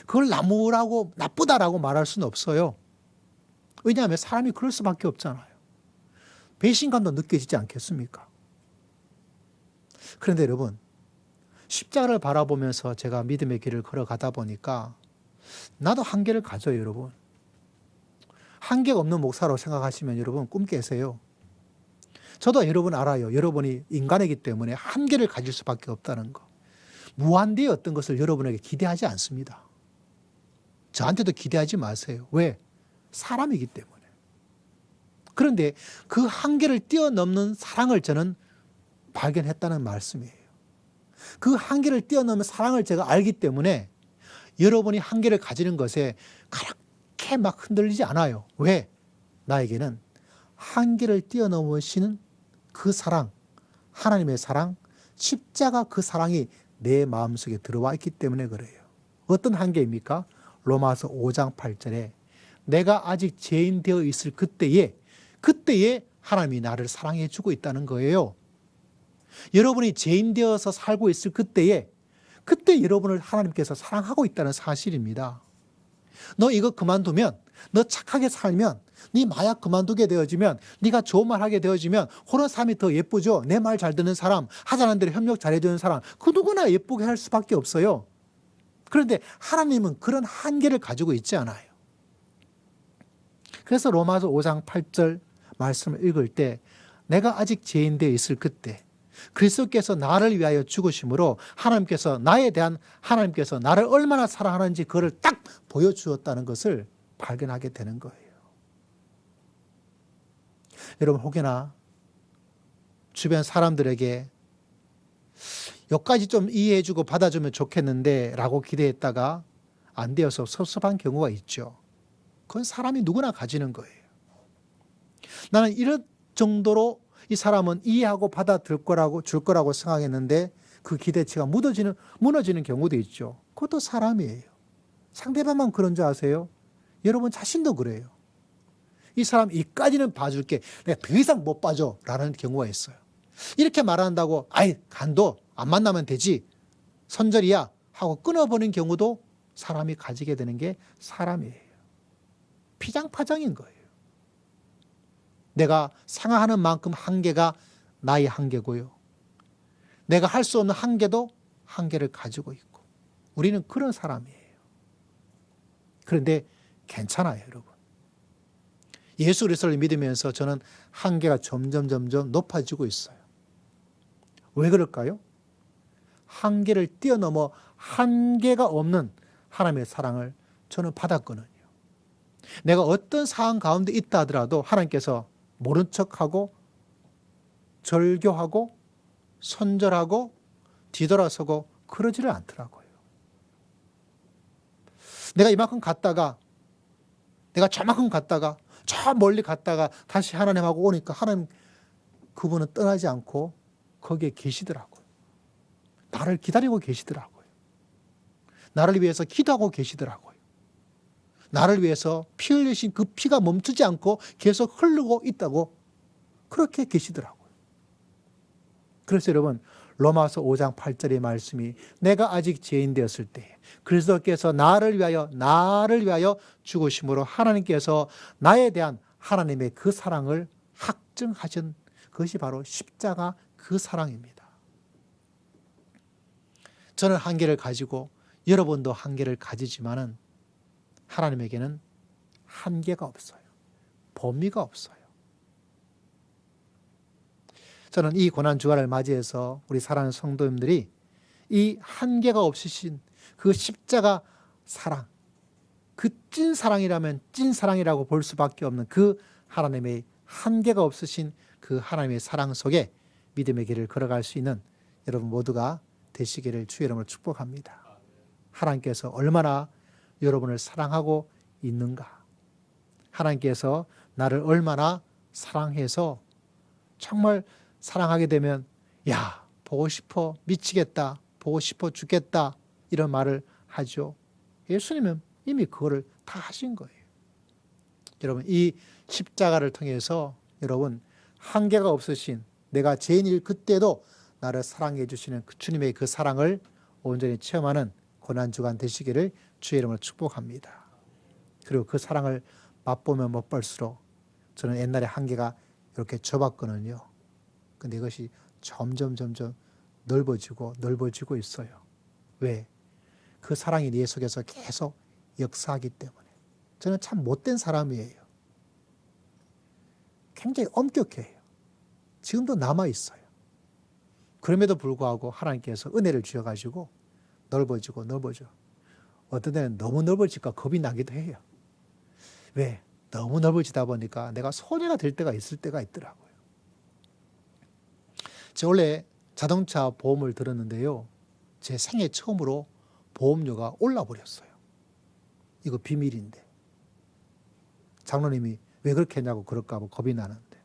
Speaker 2: 그걸 나무라고 나쁘다라고 말할 수는 없어요. 왜냐하면 사람이 그럴 수밖에 없잖아요. 배신감도 느껴지지 않겠습니까? 그런데 여러분, 십자가를 바라보면서 제가 믿음의 길을 걸어가다 보니까 나도 한계를 가져요, 여러분. 한계가 없는 목사로 생각하시면 여러분 꿈 깨세요. 저도 여러분 알아요. 여러분이 인간이기 때문에 한계를 가질 수밖에 없다는 거. 무한대의 어떤 것을 여러분에게 기대하지 않습니다. 저한테도 기대하지 마세요. 왜? 사람이기 때문에. 그런데 그 한계를 뛰어넘는 사랑을 저는 발견했다는 말씀이에요. 그 한계를 뛰어넘는 사랑을 제가 알기 때문에 여러분이 한계를 가지는 것에 그렇게 막 흔들리지 않아요. 왜? 나에게는 한계를 뛰어넘으시는 그 사랑, 하나님의 사랑, 십자가 그 사랑이 내 마음속에 들어와 있기 때문에 그래요. 어떤 한계입니까? 로마서 5장 8절에 내가 아직 죄인 되어 있을 그때에 하나님이 나를 사랑해 주고 있다는 거예요. 여러분이 죄인 되어서 살고 있을 그때 여러분을 하나님께서 사랑하고 있다는 사실입니다. 너 이거 그만두면, 너 착하게 살면, 네 마약 그만두게 되어지면, 네가 좋은 말 하게 되어지면 그런 사람이 더 예쁘죠. 내 말 잘 듣는 사람, 하자는 대로 협력 잘해주는 사람, 그 누구나 예쁘게 할 수밖에 없어요. 그런데 하나님은 그런 한계를 가지고 있지 않아요. 그래서 로마서 5장 8절 말씀을 읽을 때 내가 아직 죄인 되어 있을 그때 그리스도께서 나를 위하여 죽으심으로 하나님께서 나를 얼마나 사랑하는지 그걸 딱 보여주었다는 것을 발견하게 되는 거예요. 여러분 혹여나 주변 사람들에게 여기까지 좀 이해해주고 받아주면 좋겠는데 라고 기대했다가 안 되어서 섭섭한 경우가 있죠. 그건 사람이 누구나 가지는 거예요. 나는 이런 정도로 이 사람은 이해하고 받아줄 거라고 생각했는데 그 기대치가 무너지는 경우도 있죠. 그것도 사람이에요. 상대방만 그런 줄 아세요? 여러분 자신도 그래요. 이 사람 이까지는 봐줄게. 내가 더 이상 못 봐줘. 라는 경우가 있어요. 이렇게 말한다고 간도 안 만나면 되지. 선절이야. 하고 끊어버리는 경우도 사람이 가지게 되는 게 사람이에요. 피장파장인 거예요. 내가 생각하는 만큼 한계가 나의 한계고요. 내가 할 수 없는 한계도 한계를 가지고 있고. 우리는 그런 사람이에요. 그런데 괜찮아요, 여러분. 예수 그리스도를 믿으면서 저는 한계가 점점 높아지고 있어요. 왜 그럴까요? 한계를 뛰어넘어 한계가 없는 하나님의 사랑을 저는 받았거든요. 내가 어떤 상황 가운데 있다 하더라도 하나님께서 모른 척하고 절교하고 손절하고 뒤돌아서고 그러지를 않더라고요. 내가 이만큼 갔다가 내가 저만큼 갔다가 저 멀리 갔다가 다시 하나님하고 오니까 하나님 그분은 떠나지 않고 거기에 계시더라고요. 나를 기다리고 계시더라고요. 나를 위해서 기도하고 계시더라고요. 나를 위해서 피 흘리신 그 피가 멈추지 않고 계속 흐르고 있다고 그렇게 계시더라고요. 그래서 여러분 로마서 5장 8절의 말씀이 내가 아직 죄인 되었을 때 그리스도께서 나를 위하여 죽으심으로 하나님께서 나에 대한 하나님의 그 사랑을 확증하신 그것이 바로 십자가 그 사랑입니다. 저는 한계를 가지고 여러분도 한계를 가지지만은 하나님에게는 한계가 없어요. 범위가 없어요. 저는 이 고난주간을 맞이해서 우리 사랑하는 성도님들이 이 한계가 없으신 그 십자가 사랑, 그 찐 사랑이라면 찐 사랑이라고 볼 수밖에 없는 그 하나님의 한계가 없으신 그 하나님의 사랑 속에 믿음의 길을 걸어갈 수 있는 여러분 모두가 되시기를 주의 이름으로 축복합니다. 하나님께서 얼마나 여러분을 사랑하고 있는가, 하나님께서 나를 얼마나 사랑해서 정말 사랑하게 되면 야 보고 싶어 미치겠다, 보고 싶어 죽겠다 이런 말을 하죠. 예수님은 이미 그거를 다 하신 거예요. 여러분 이 십자가를 통해서 여러분 한계가 없으신 내가 죄인일 그때도 나를 사랑해 주시는 그 주님의 그 사랑을 온전히 체험하는 고난주간 되시기를 주의 이름으로 축복합니다. 그리고 그 사랑을 맛보면 못 볼수록 저는 옛날에 한계가 이렇게 좁았거든요. 근데 이것이 점점 넓어지고 있어요. 왜? 그 사랑이 내 속에서 계속 역사하기 때문에. 저는 참 못된 사람이에요. 굉장히 엄격해요. 지금도 남아있어요. 그럼에도 불구하고 하나님께서 은혜를 주셔가지고 넓어져. 어떤 데는 너무 넓어질까 겁이 나기도 해요. 왜? 너무 넓어지다 보니까 내가 소외가 될 때가 있을 때가 있더라고요. 제가 원래 자동차 보험을 들었는데요. 제 생애 처음으로 보험료가 올라버렸어요. 이거 비밀인데. 장로님이 왜 그렇게 했냐고 그럴까 봐 겁이 나는데.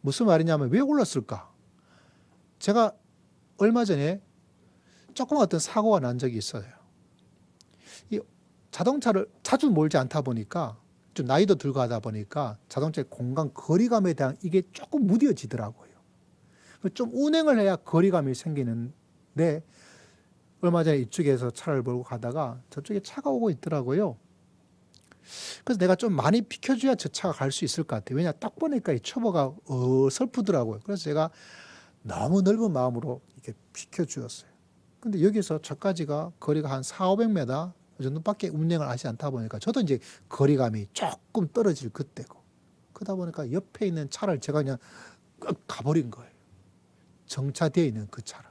Speaker 2: 무슨 말이냐면 왜 올랐을까? 제가 얼마 전에 조그만 어떤 사고가 난 적이 있어요. 이 자동차를 자주 몰지 않다 보니까 좀 나이도 들고 하다 보니까 자동차의 공간 거리감에 대한 이게 조금 무뎌지더라고요. 좀 운행을 해야 거리감이 생기는데 얼마 전에 이쪽에서 차를 몰고 가다가 저쪽에 차가 오고 있더라고요. 그래서 내가 좀 많이 비켜줘야 저 차가 갈 수 있을 것 같아요. 왜냐 딱 보니까 이 초보가 어설프더라고요. 그래서 제가 너무 넓은 마음으로 이렇게 비켜주었어요. 근데 여기서 저까지가 거리가 한 400-500m 이 정도밖에 운행을 하지 않다 보니까 저도 이제 거리감이 조금 떨어질 그때고 그러다 보니까 옆에 있는 차를 제가 그냥 가버린 거예요. 정차되어 있는 그 차를.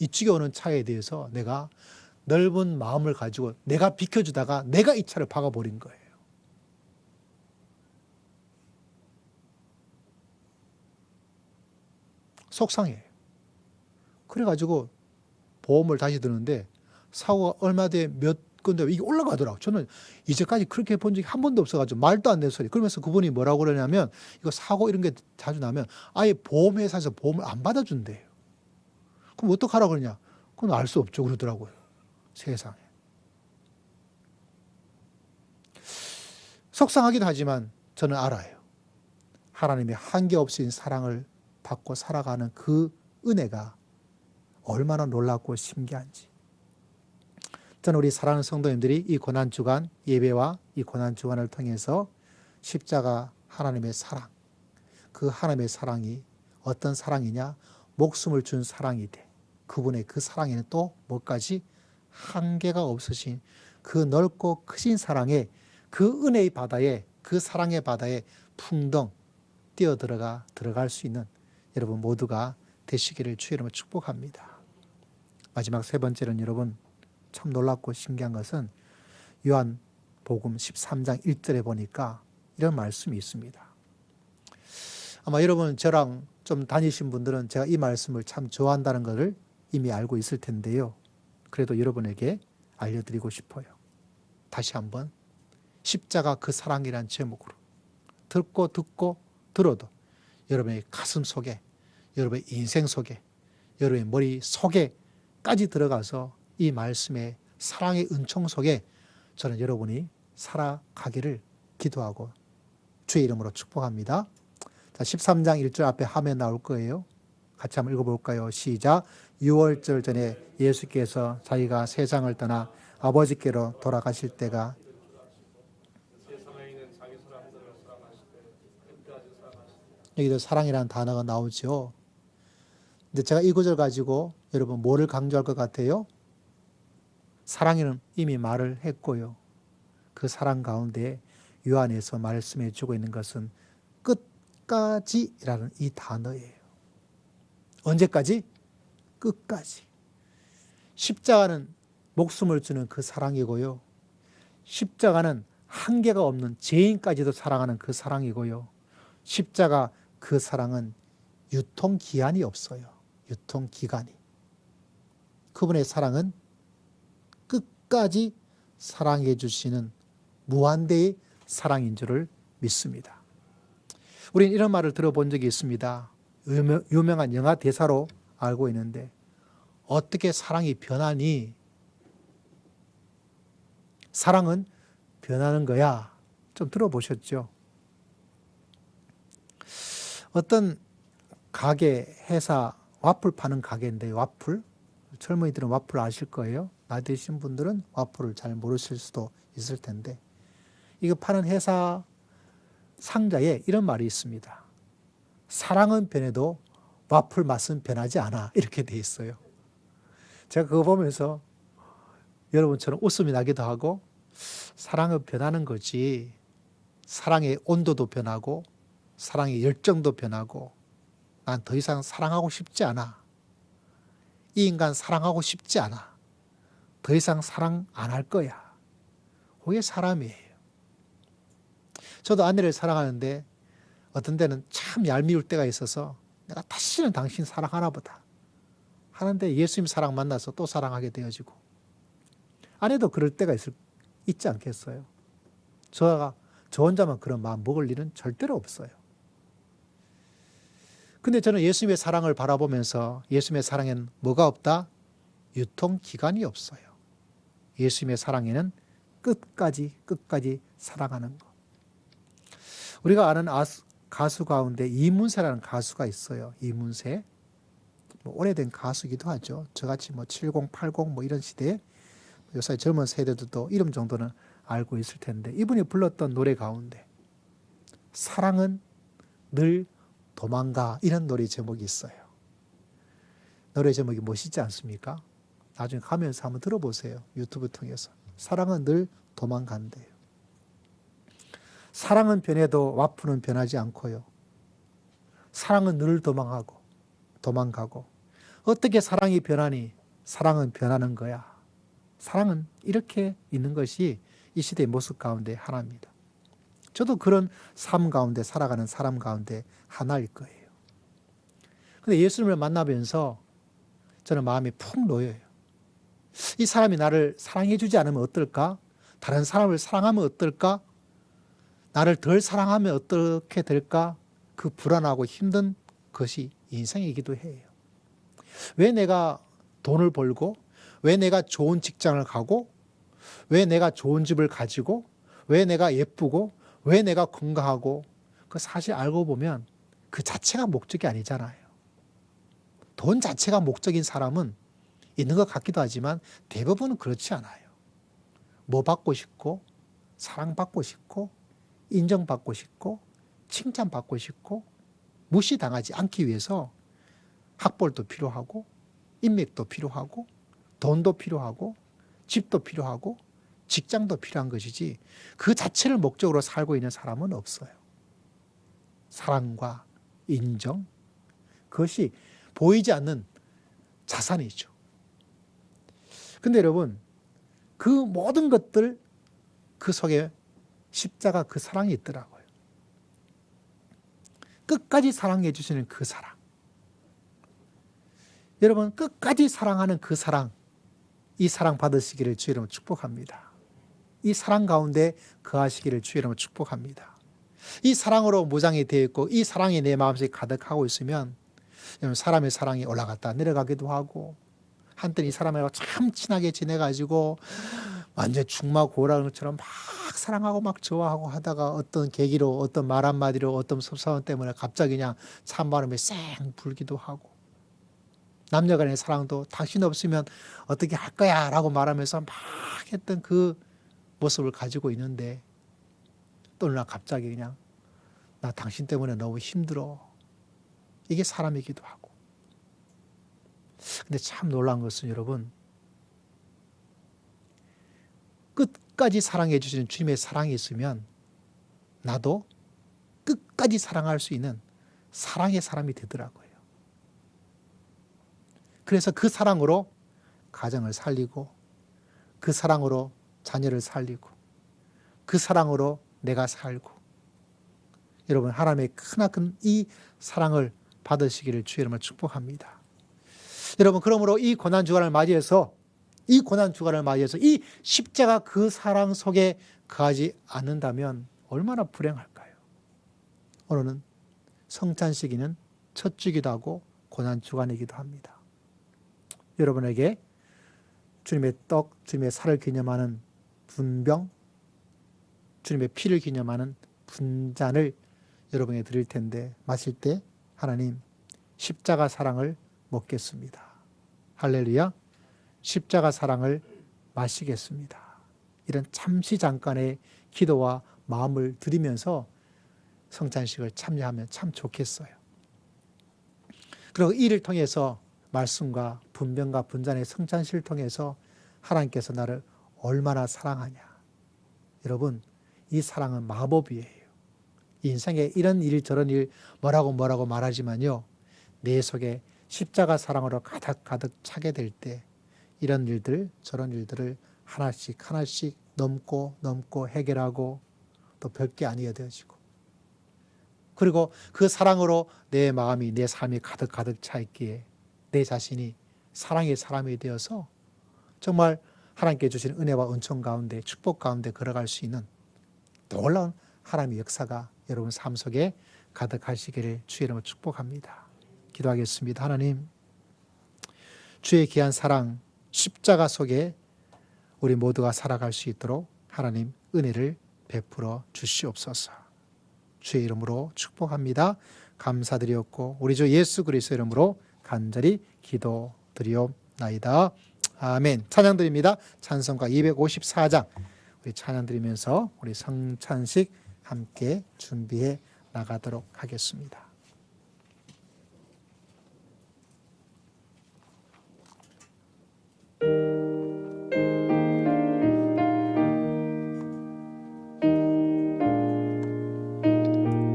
Speaker 2: 이쪽에 오는 차에 대해서 내가 넓은 마음을 가지고 내가 비켜주다가 내가 이 차를 박아버린 거예요. 속상해요. 그래가지고 보험을 다시 드는데 사고가 얼마 뒤에 몇 건데 이게 올라가더라고요. 저는 이제까지 그렇게 본 적이 한 번도 없어가지고 말도 안 되는 소리. 그러면서 그분이 뭐라고 그러냐면 이거 사고 이런 게 자주 나면 아예 보험회사에서 보험을 안 받아준대요. 그럼 어떡하라고 그러냐? 그건 알 수 없죠 그러더라고요. 세상에. 속상하기도 하지만 저는 알아요. 하나님의 한계 없인 사랑을 받고 살아가는 그 은혜가 얼마나 놀랍고 신기한지. 저는 우리 사랑하는 성도님들이 이 고난주간 예배와 이 고난주간을 통해서 십자가 하나님의 사랑, 그 하나님의 사랑이 어떤 사랑이냐? 목숨을 준 사랑이 돼. 그분의 그 사랑에는 또 뭐까지? 한계가 없으신 그 넓고 크신 사랑에 그 은혜의 바다에 그 사랑의 바다에 풍덩 뛰어들어갈 수 있는 여러분 모두가 되시기를 주의 이름으로 축복합니다. 마지막 세 번째는 여러분 참 놀랍고 신기한 것은 요한복음 13장 1절에 보니까 이런 말씀이 있습니다. 아마 여러분 저랑 좀 다니신 분들은 제가 이 말씀을 참 좋아한다는 것을 이미 알고 있을 텐데요. 그래도 여러분에게 알려드리고 싶어요. 다시 한번 십자가 그 사랑이란 제목으로 듣고 들어도 여러분의 가슴 속에, 여러분의 인생 속에, 여러분의 머리 속에까지 들어가서 이 말씀의 사랑의 은총 속에 저는 여러분이 살아가기를 기도하고 주의 이름으로 축복합니다. 자, 13장 1절 앞에 화면 나올 거예요. 같이 한번 읽어볼까요? 시작. 6월절 전에 예수께서 자기가 세상을 떠나 아버지께로 돌아가실 때가 여기도 사랑이라는 단어가 나오죠. 근데 제가 이 구절 가지고 여러분 뭐를 강조할 것 같아요? 사랑에는 이미 말을 했고요. 그 사랑 가운데 요한에서 말씀해 주고 있는 것은 끝까지라는 이 단어예요. 언제까지? 끝까지. 십자가는 목숨을 주는 그 사랑이고요. 십자가는 한계가 없는 죄인까지도 사랑하는 그 사랑이고요. 십자가 그 사랑은 유통기한이 없어요. 유통기간이. 그분의 사랑은 끝까지 사랑해 주시는 무한대의 사랑인 줄을 믿습니다. 우리는 이런 말을 들어본 적이 있습니다. 유명한 영화 대사로 알고 있는데 어떻게 사랑이 변하니? 사랑은 변하는 거야. 좀 들어보셨죠? 어떤 가게, 회사, 와플 파는 가게인데 와플? 젊은이들은 와플 아실 거예요. 나이 드신 분들은 와플을 잘 모르실 수도 있을 텐데 이거 파는 회사 상자에 이런 말이 있습니다. 사랑은 변해도 와플 맛은 변하지 않아. 이렇게 돼 있어요. 제가 그거 보면서 여러분처럼 웃음이 나기도 하고 사랑은 변하는 거지. 사랑의 온도도 변하고 사랑의 열정도 변하고 난 더 이상 사랑하고 싶지 않아. 이 인간 사랑하고 싶지 않아. 더 이상 사랑 안 할 거야. 그게 사람이에요. 저도 아내를 사랑하는데 어떤 때는 참 얄미울 때가 있어서 내가 다시는 당신 사랑하나 보다 하는데 예수님 사랑 만나서 또 사랑하게 되어지고 아내도 그럴 때가 있지 않겠어요? 저 혼자만 그런 마음 먹을 일은 절대로 없어요. 근데 저는 예수님의 사랑을 바라보면서 예수님의 사랑에는 뭐가 없다? 유통기간이 없어요. 예수님의 사랑에는 끝까지 사랑하는 것. 우리가 아는 가수 가운데 이문세라는 가수가 있어요. 이문세. 오래된 가수이기도 하죠. 저같이 70, 80 이런 시대에 요새 젊은 세대들도 이름 정도는 알고 있을 텐데 이분이 불렀던 노래 가운데 사랑은 늘 도망가 이런 노래 제목이 있어요. 노래 제목이 멋있지 않습니까? 나중에 가면서 한번 들어보세요. 유튜브 통해서. 사랑은 늘 도망간대요. 사랑은 변해도 와플은 변하지 않고요. 사랑은 늘 도망가고 어떻게 사랑이 변하니? 사랑은 변하는 거야. 사랑은 이렇게 있는 것이 이 시대의 모습 가운데 하나입니다. 저도 그런 삶 가운데 살아가는 사람 가운데 하나일 거예요. 그런데 예수님을 만나면서 저는 마음이 푹 놓여요. 이 사람이 나를 사랑해 주지 않으면 어떨까? 다른 사람을 사랑하면 어떨까? 나를 덜 사랑하면 어떻게 될까? 그 불안하고 힘든 것이 인생이기도 해요. 왜 내가 돈을 벌고, 왜 내가 좋은 직장을 가고, 왜 내가 좋은 집을 가지고, 왜 내가 예쁘고, 왜 내가 건강하고, 그 사실 알고 보면 그 자체가 목적이 아니잖아요. 돈 자체가 목적인 사람은 있는 것 같기도 하지만 대부분은 그렇지 않아요. 뭐 받고 싶고, 사랑받고 싶고, 인정받고 싶고, 칭찬받고 싶고, 무시당하지 않기 위해서 학벌도 필요하고, 인맥도 필요하고, 돈도 필요하고, 집도 필요하고, 직장도 필요한 것이지 그 자체를 목적으로 살고 있는 사람은 없어요. 사랑과 인정, 그것이 보이지 않는 자산이죠. 근데 여러분, 그 모든 것들 그 속에 십자가 그 사랑이 있더라고요. 끝까지 사랑해 주시는 그 사랑. 여러분, 끝까지 사랑하는 그 사랑, 이 사랑 받으시기를 주의 이름으로 축복합니다. 이 사랑 가운데 거하시기를 주의 이름으로 축복합니다. 이 사랑으로 무장이 되어 있고 이 사랑이 내 마음속에 가득하고 있으면 사람의 사랑이 올라갔다 내려가기도 하고, 한때는 이 사람하고 참 친하게 지내가지고 완전 중마고라는 것처럼 막 사랑하고 막 좋아하고 하다가 어떤 계기로, 어떤 말 한마디로, 어떤 섭섭함 때문에 갑자기 그냥 찬바람에 쌩 불기도 하고, 남녀 간의 사랑도 당신 없으면 어떻게 할 거야 라고 말하면서 막 했던 그 모습을 가지고 있는데, 또 어느 날 갑자기 그냥 나 당신 때문에 너무 힘들어. 이게 사람이기도 하고. 근데 참 놀라운 것은 여러분, 끝까지 사랑해 주시는 주님의 사랑이 있으면 나도 끝까지 사랑할 수 있는 사랑의 사람이 되더라고요. 그래서 그 사랑으로 가정을 살리고, 그 사랑으로 자녀를 살리고, 그 사랑으로 내가 살고, 여러분 하나님의 크나큰 이 사랑을 받으시기를 주의 이름으로 축복합니다. 여러분, 그러므로 이 고난주간을 맞이해서 이 십자가 그 사랑 속에 거하지 않는다면 얼마나 불행할까요? 오늘은 성찬식이는 첫 주기도 하고 고난주간이기도 합니다. 여러분에게 주님의 떡, 주님의 살을 기념하는 분병, 주님의 피를 기념하는 분잔을 여러분에게 드릴 텐데, 마실 때 하나님 십자가 사랑을 먹겠습니다. 할렐루야. 십자가 사랑을 마시겠습니다. 이런 잠시 잠깐의 기도와 마음을 드리면서 성찬식을 참여하면 참 좋겠어요. 그리고 이를 통해서 말씀과 분병과 분잔의 성찬식을 통해서 하나님께서 나를 얼마나 사랑하냐. 여러분, 이 사랑은 마법이에요. 인생에 이런 일 저런 일 뭐라고 말하지만요, 내 속에 십자가 사랑으로 가득 차게 될 때 이런 일들 저런 일들을 하나씩 넘고 해결하고 또 별게 아니게 되어지고, 그리고 그 사랑으로 내 마음이, 내 삶이 가득 차 있기에 내 자신이 사랑의 사람이 되어서 정말 하나님께 주신 은혜와 은총 가운데, 축복 가운데 걸어갈 수 있는 놀라운 하나님의 역사가 여러분 삶 속에 가득하시기를 주의 이름으로 축복합니다. 기도하겠습니다. 하나님, 주의 귀한 사랑 십자가 속에 우리 모두가 살아갈 수 있도록 하나님 은혜를 베풀어 주시옵소서. 주의 이름으로 축복합니다. 감사드리옵고 우리 주 예수 그리스도의 이름으로 간절히 기도드리옵나이다. 아멘. 찬양드립니다. 찬송가 254장 우리 찬양드리면서 우리 성찬식 함께 준비해 나가도록 하겠습니다.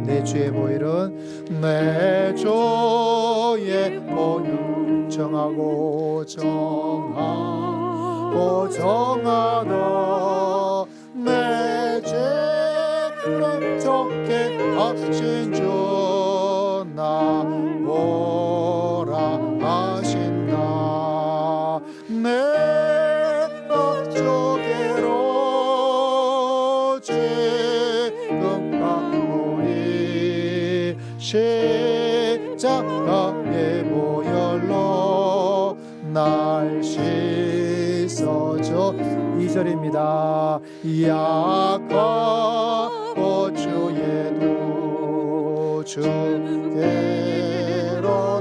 Speaker 2: 내 주의 보혈은 내 주의 보혈 정하고 정하다 내 죄를 좋게 하신 주 나오라 하신다. 내가 저게로 지금 가오니 십자가의 보혈로 날 씻어줘. 2절입니다. 약하고 주의 두 주께로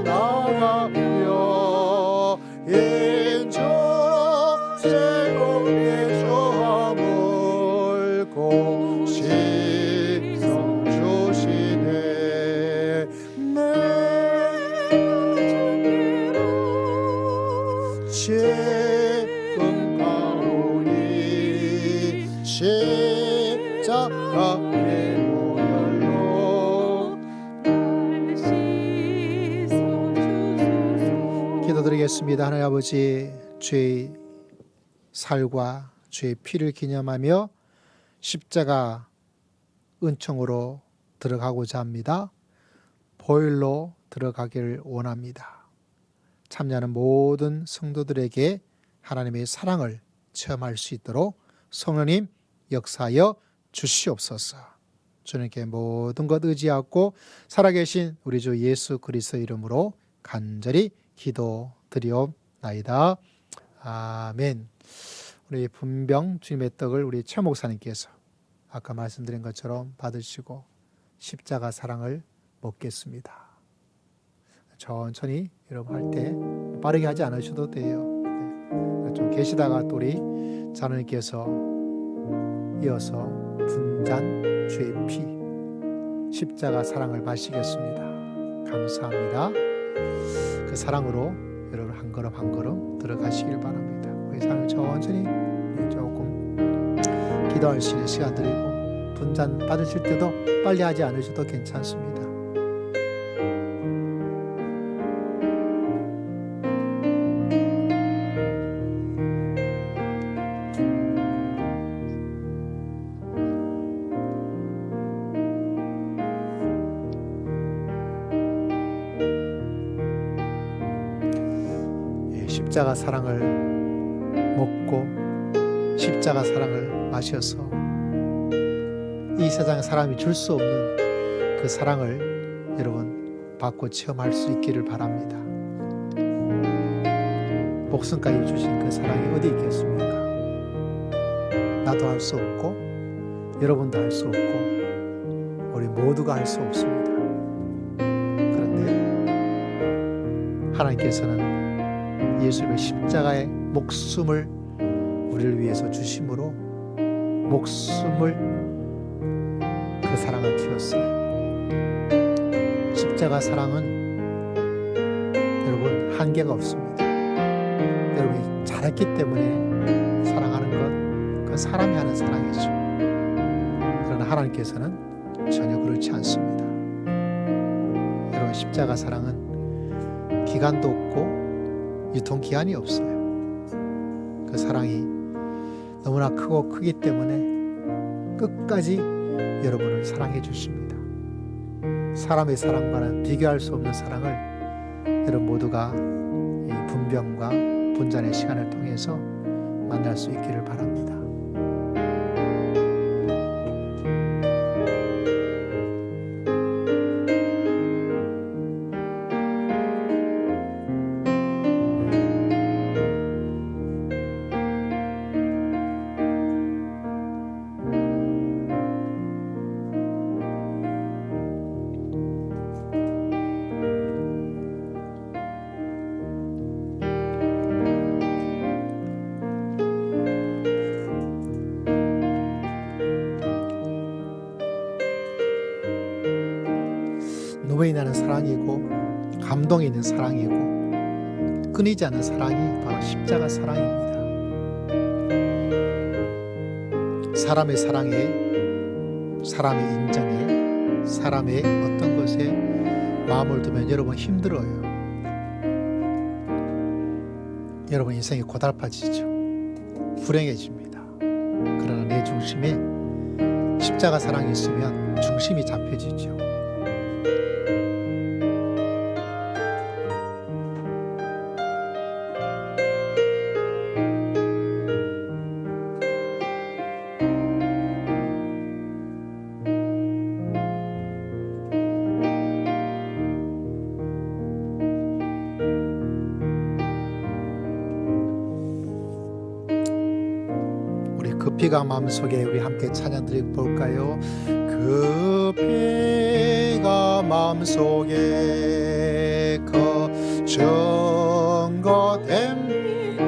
Speaker 2: 나가며 인주 세공의 저 물고 씻어 주시네. 내가 지금 가오니 십자가의 보혈로 기도하겠습니다. 하나님 아버지, 주의 살과 주의 피를 기념하며 십자가 은총으로 들어가고자 합니다. 보혈로 들어가기를 원합니다. 참여하는 모든 성도들에게 하나님의 사랑을 체험할 수 있도록 성령님 역사하여 주시옵소서. 주님께 모든 것 의지하고 살아계신 우리 주 예수 그리스도 이름으로 간절히 기도드리옵나이다. 아멘. 우리 분병 주님의 떡을 우리 최 목사님께서 아까 말씀드린 것처럼 받으시고 십자가 사랑을 먹겠습니다. 천천히 여러분 할 때 빠르게 하지 않으셔도 돼요. 좀 계시다가 또 우리 자녀님께서 이어서 분잔 주의 피 십자가 사랑을 마시겠습니다. 감사합니다. 그 사랑으로 여러분 한 걸음 한 걸음 들어가시길 바랍니다. 우리 사람 천천히 조금 기도할 수 있는 시간 드리고 분잔 받으실 때도 빨리 하지 않으셔도 괜찮습니다. 십자가 사랑을 먹고 십자가 사랑을 마셔서 이 세상 사람이 줄 수 없는 그 사랑을 여러분 받고 체험할 수 있기를 바랍니다. 목숨까지 주신 그 사랑이 어디 있겠습니까? 나도 할 수 없고 여러분도 할 수 없고 우리 모두가 할 수 없습니다. 그런데 하나님께서는 예수님의 십자가의 목숨을 우리를 위해서 주심으로 목숨을 그 사랑을 키웠어요. 십자가 사랑은 여러분 한계가 없습니다. 여러분이 잘했기 때문에 사랑하는 것 그 사람이 하는 사랑이죠. 그러나 하나님께서는 전혀 그렇지 않습니다. 여러분 십자가 사랑은 기간도 없고 유통기한이 없어요. 그 사랑이 너무나 크고 크기 때문에 끝까지 여러분을 사랑해 주십니다. 사람의 사랑과는 비교할 수 없는 사랑을 여러분 모두가 이 분병과 분잔의 시간을 통해서 만날 수 있기를 바랍니다. 눈물이 나는 사랑이고 감동이 있는 사랑이고 끊이지 않는 사랑이 바로 십자가 사랑입니다. 사람의 사랑에, 사람의 인정에, 사람의 어떤 것에 마음을 두면 여러분 힘들어요. 여러분 인생이 고달파지죠. 불행해집니다. 그러나 내 중심에 십자가 사랑이 있으면 중심이 잡혀지죠. 그 피가 마음속에 우리 함께 찬양 드리고 볼까요? 그 피가 마음속에 거정거됩니다.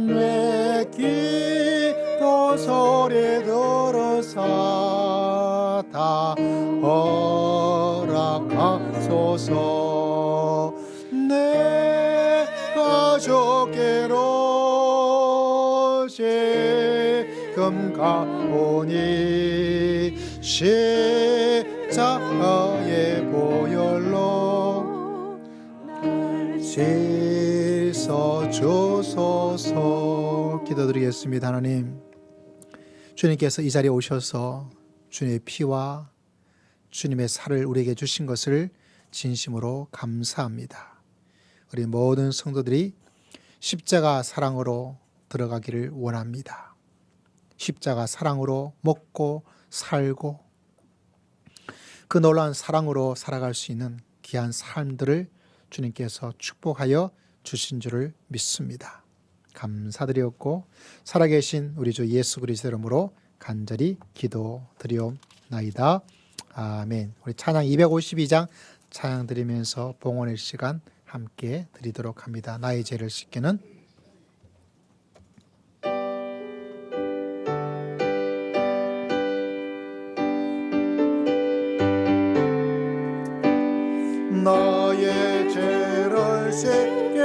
Speaker 2: 내 기도 소리 들어서 다 허락하소서. 내 가족께로 지금 가오니 십자가의 보혈로 있어 주소서. 기도드리겠습니다. 하나님, 주님께서 이 자리에 오셔서 주님의 피와 주님의 살을 우리에게 주신 것을 진심으로 감사합니다. 우리 모든 성도들이 십자가 사랑으로 들어가기를 원합니다. 십자가 사랑으로 먹고 살고 그 놀라운 사랑으로 살아갈 수 있는 귀한 삶들을 주님께서 축복하여 주신 줄을 믿습니다. 감사드리었고 살아계신 우리 주 예수 그리스도 이름으로 간절히 기도드리옵나이다. 아멘. 우리 찬양 252장 찬양 드리면서 봉헌의 시간 함께 드리도록 합니다. 나의 죄를 씻기는 나의 죄를 씻게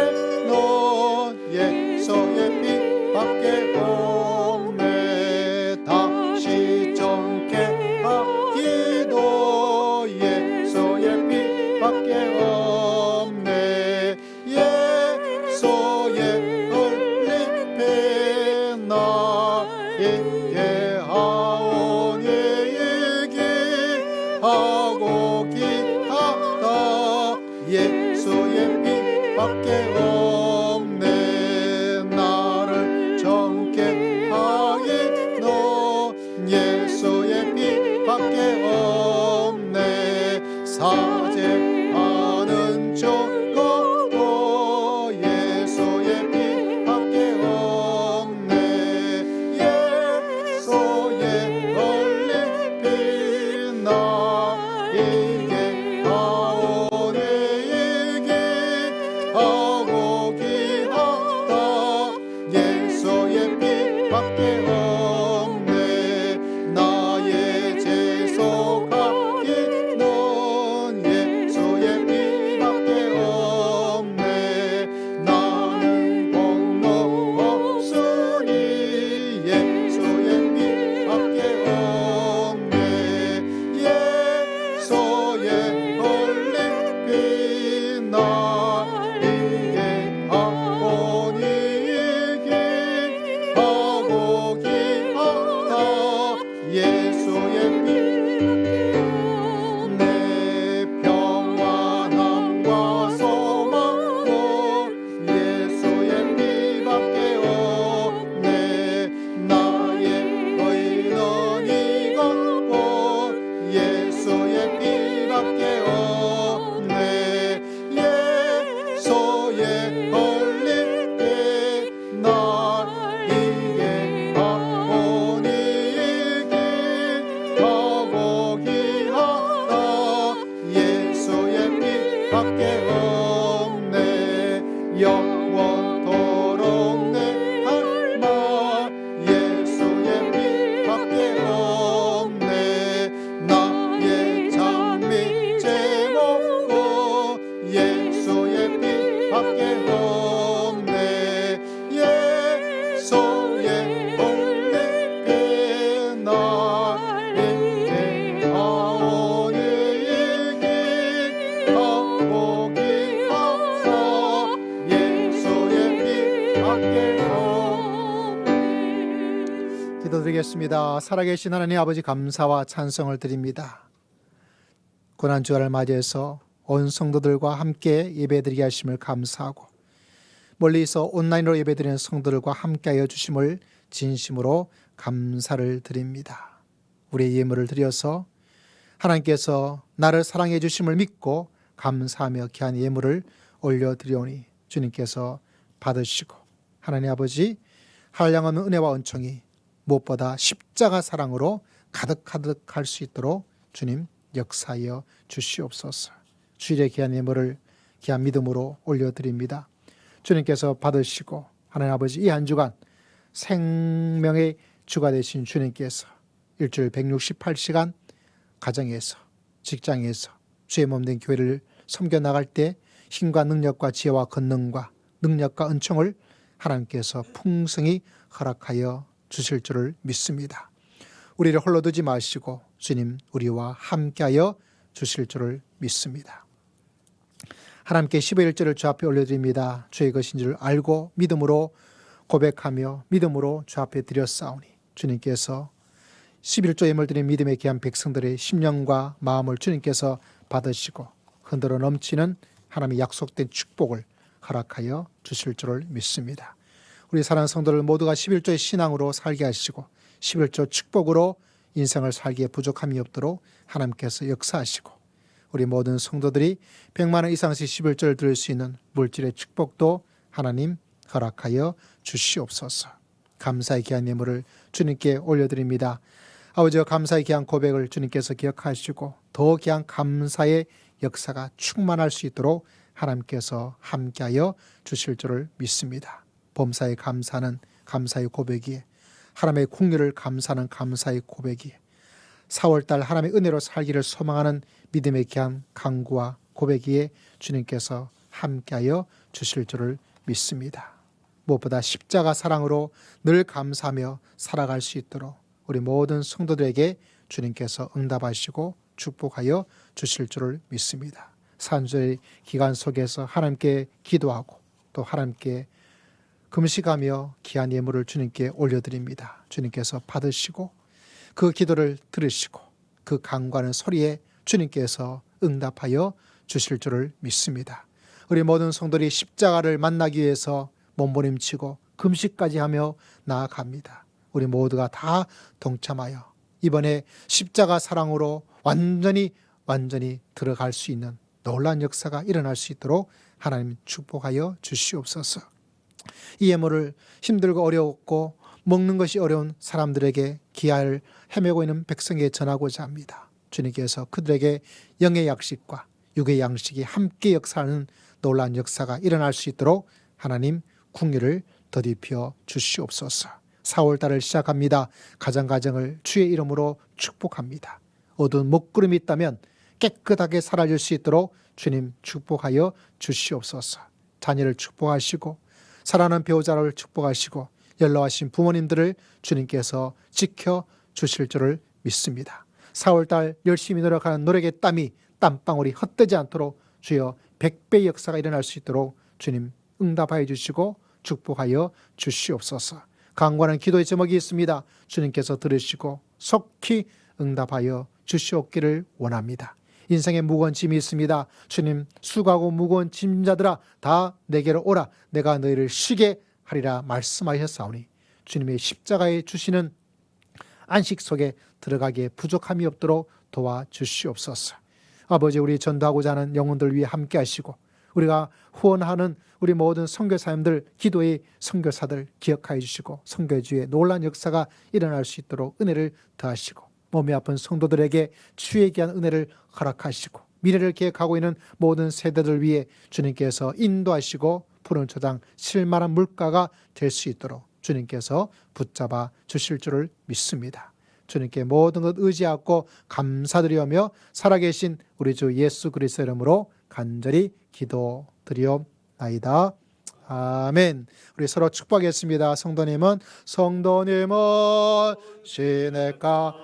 Speaker 2: 너의 소의 피밖에 없네. 다시 정케 하기도 예수의 피밖에 없네. 예수의 흘린 피 나에게 하오니 얘기하고 예수의 피밖에 없네. 나를 정케 하기도 예수의 피밖에 없네. 사죄하는 증거도 예수의 피밖에 없네. 예수의 흘린 피 나에게 하고 기하다. 예수의 피밖에 없네. 나의 죄 속하기는 예수의 피밖에 없네. 나는 공로 없으니 예수의 피밖에 없네. 예수의 흘린 피 나에게 하오니 얘기하고 기하다. 예수의 피 내 평안함과 소망도 예수의 피밖에 없네. 나의 의는 이것고 예수의 피밖에 없네. 예수의 흘린 피 나에게 하오니 얘기하고 기하다. 예수의 피밖에 없네. 영원토록 내 할말 예수의 피밖에 없네. 나의 장미 제목도 예수의 피밖에 없네. 예수의 흘린 피 나에게 하오니 얘기하고 기하다. 예수의 피밖에 없네. 기도드리겠습니다. 살아계신 하나님 아버지, 감사와 찬송을 드립니다. 고난주간을 맞이해서 온 성도들과 함께 예배드리게 하심을 감사하고 멀리서 온라인으로 예배드리는 성도들과 함께하여 주심을 진심으로 감사를 드립니다. 우리의 예물을 드려서 하나님께서 나를 사랑해 주심을 믿고 감사하며 귀한 예물을 올려드리오니 주님께서 받으시고 하나님 아버지 한량없는 은혜와 은총이 무엇보다 십자가 사랑으로 가득가득할 수 있도록 주님 역사하여 주시옵소서. 주일의 귀한 예물을 귀한 믿음으로 올려드립니다. 주님께서 받으시고 하나님 아버지 이 한 주간 생명의 주가 되신 주님께서 일주일 168시간 가정에서 직장에서 주의 몸된 교회를 섬겨나갈 때 힘과 능력과 지혜와 권능과 능력과 은총을 하나님께서 풍성히 허락하여 주실 줄을 믿습니다. 우리를 홀로 두지 마시고 주님 우리와 함께하여 주실 줄을 믿습니다. 하나님께 11조를 주 앞에 올려드립니다. 주의 것인 줄 알고 믿음으로 고백하며 믿음으로 주 앞에 드렸사오니 주님께서 11조 예물 드린 믿음에 귀한 백성들의 심령과 마음을 주님께서 받으시고 흔들어 넘치는 하나님의 약속된 축복을 허락하여 주실 줄을 믿습니다. 우리 사랑하는 성도들 모두가 11조의 신앙으로 살게 하시고 11조 축복으로 인생을 살기에 부족함이 없도록 하나님께서 역사하시고 우리 모든 성도들이 100만 원 이상씩 11조를 드릴 수 있는 물질의 축복도 하나님 허락하여 주시옵소서. 감사의 귀한 예물을 주님께 올려드립니다. 아버지와 감사의 귀한 고백을 주님께서 기억하시고 더 귀한 감사의 역사가 충만할 수 있도록 하나님께서 함께하여 주실 줄을 믿습니다. 범사에 감사하는 감사의 고백이에 하나님의 국리를 감사하는 감사의 고백이에 4월달 하나님의 은혜로 살기를 소망하는 믿음의 귀한 간구와 고백이에 주님께서 함께하여 주실 줄을 믿습니다. 무엇보다 십자가 사랑으로 늘 감사하며 살아갈 수 있도록 우리 모든 성도들에게 주님께서 응답하시고 축복하여 주실 줄을 믿습니다. 산주의 기간 속에서 하나님께 기도하고 또 하나님께 금식하며 귀한 예물을 주님께 올려드립니다. 주님께서 받으시고 그 기도를 들으시고 그 간구하는 소리에 주님께서 응답하여 주실 줄을 믿습니다. 우리 모든 성도들이 십자가를 만나기 위해서 몸부림치고 금식까지 하며 나아갑니다. 우리 모두가 다 동참하여 이번에 십자가 사랑으로 완전히 들어갈 수 있는 놀라운 역사가 일어날 수 있도록 하나님 축복하여 주시옵소서. 이 예물을 힘들고 어려웠고 먹는 것이 어려운 사람들에게 기아를 헤매고 있는 백성에게 전하고자 합니다. 주님께서 그들에게 영의 양식과 육의 양식이 함께 역사하는 놀라운 역사가 일어날 수 있도록 하나님 궁유를 더딥혀 주시옵소서. 4월달을 시작합니다. 가정을 주의 이름으로 축복합니다. 어두운 먹구름이 있다면 깨끗하게 사라질 수 있도록 주님 축복하여 주시옵소서. 자녀를 축복하시고 사랑하는 배우자를 축복하시고 연로하신 부모님들을 주님께서 지켜주실 줄을 믿습니다. 4월달 열심히 노력하는 노력의 땀이 땀방울이 헛되지 않도록 주여 100배의 역사가 일어날 수 있도록 주님 응답하여 주시고 축복하여 주시옵소서. 간구하는 기도의 제목이 있습니다. 주님께서 들으시고 속히 응답하여 주시옵기를 원합니다. 인생에 무거운 짐이 있습니다. 주님 수고하고 무거운 짐자들아 다 내게로 오라. 내가 너희를 쉬게 하리라 말씀하셨사오니 주님의 십자가에 주시는 안식 속에 들어가기에 부족함이 없도록 도와주시옵소서. 아버지 우리 전도하고자 하는 영혼들 위해 함께 하시고 우리가 후원하는 우리 모든 선교사님들 기도의 선교사들 기억하여 주시고 선교주의 놀라운 역사가 일어날 수 있도록 은혜를 더하시고 몸이 아픈 성도들에게 주의 귀한 은혜를 허락하시고 미래를 계획하고 있는 모든 세대들 위해 주님께서 인도하시고 푸른 초장 실만한 물가가 될 수 있도록 주님께서 붙잡아 주실 줄을 믿습니다. 주님께 모든 것 의지하고 감사드리오며 살아계신 우리 주 예수 그리스도의 이름으로 간절히 기도드리옵나이다. 아멘. 우리 서로 축복하겠습니다. 성도님은 시냇가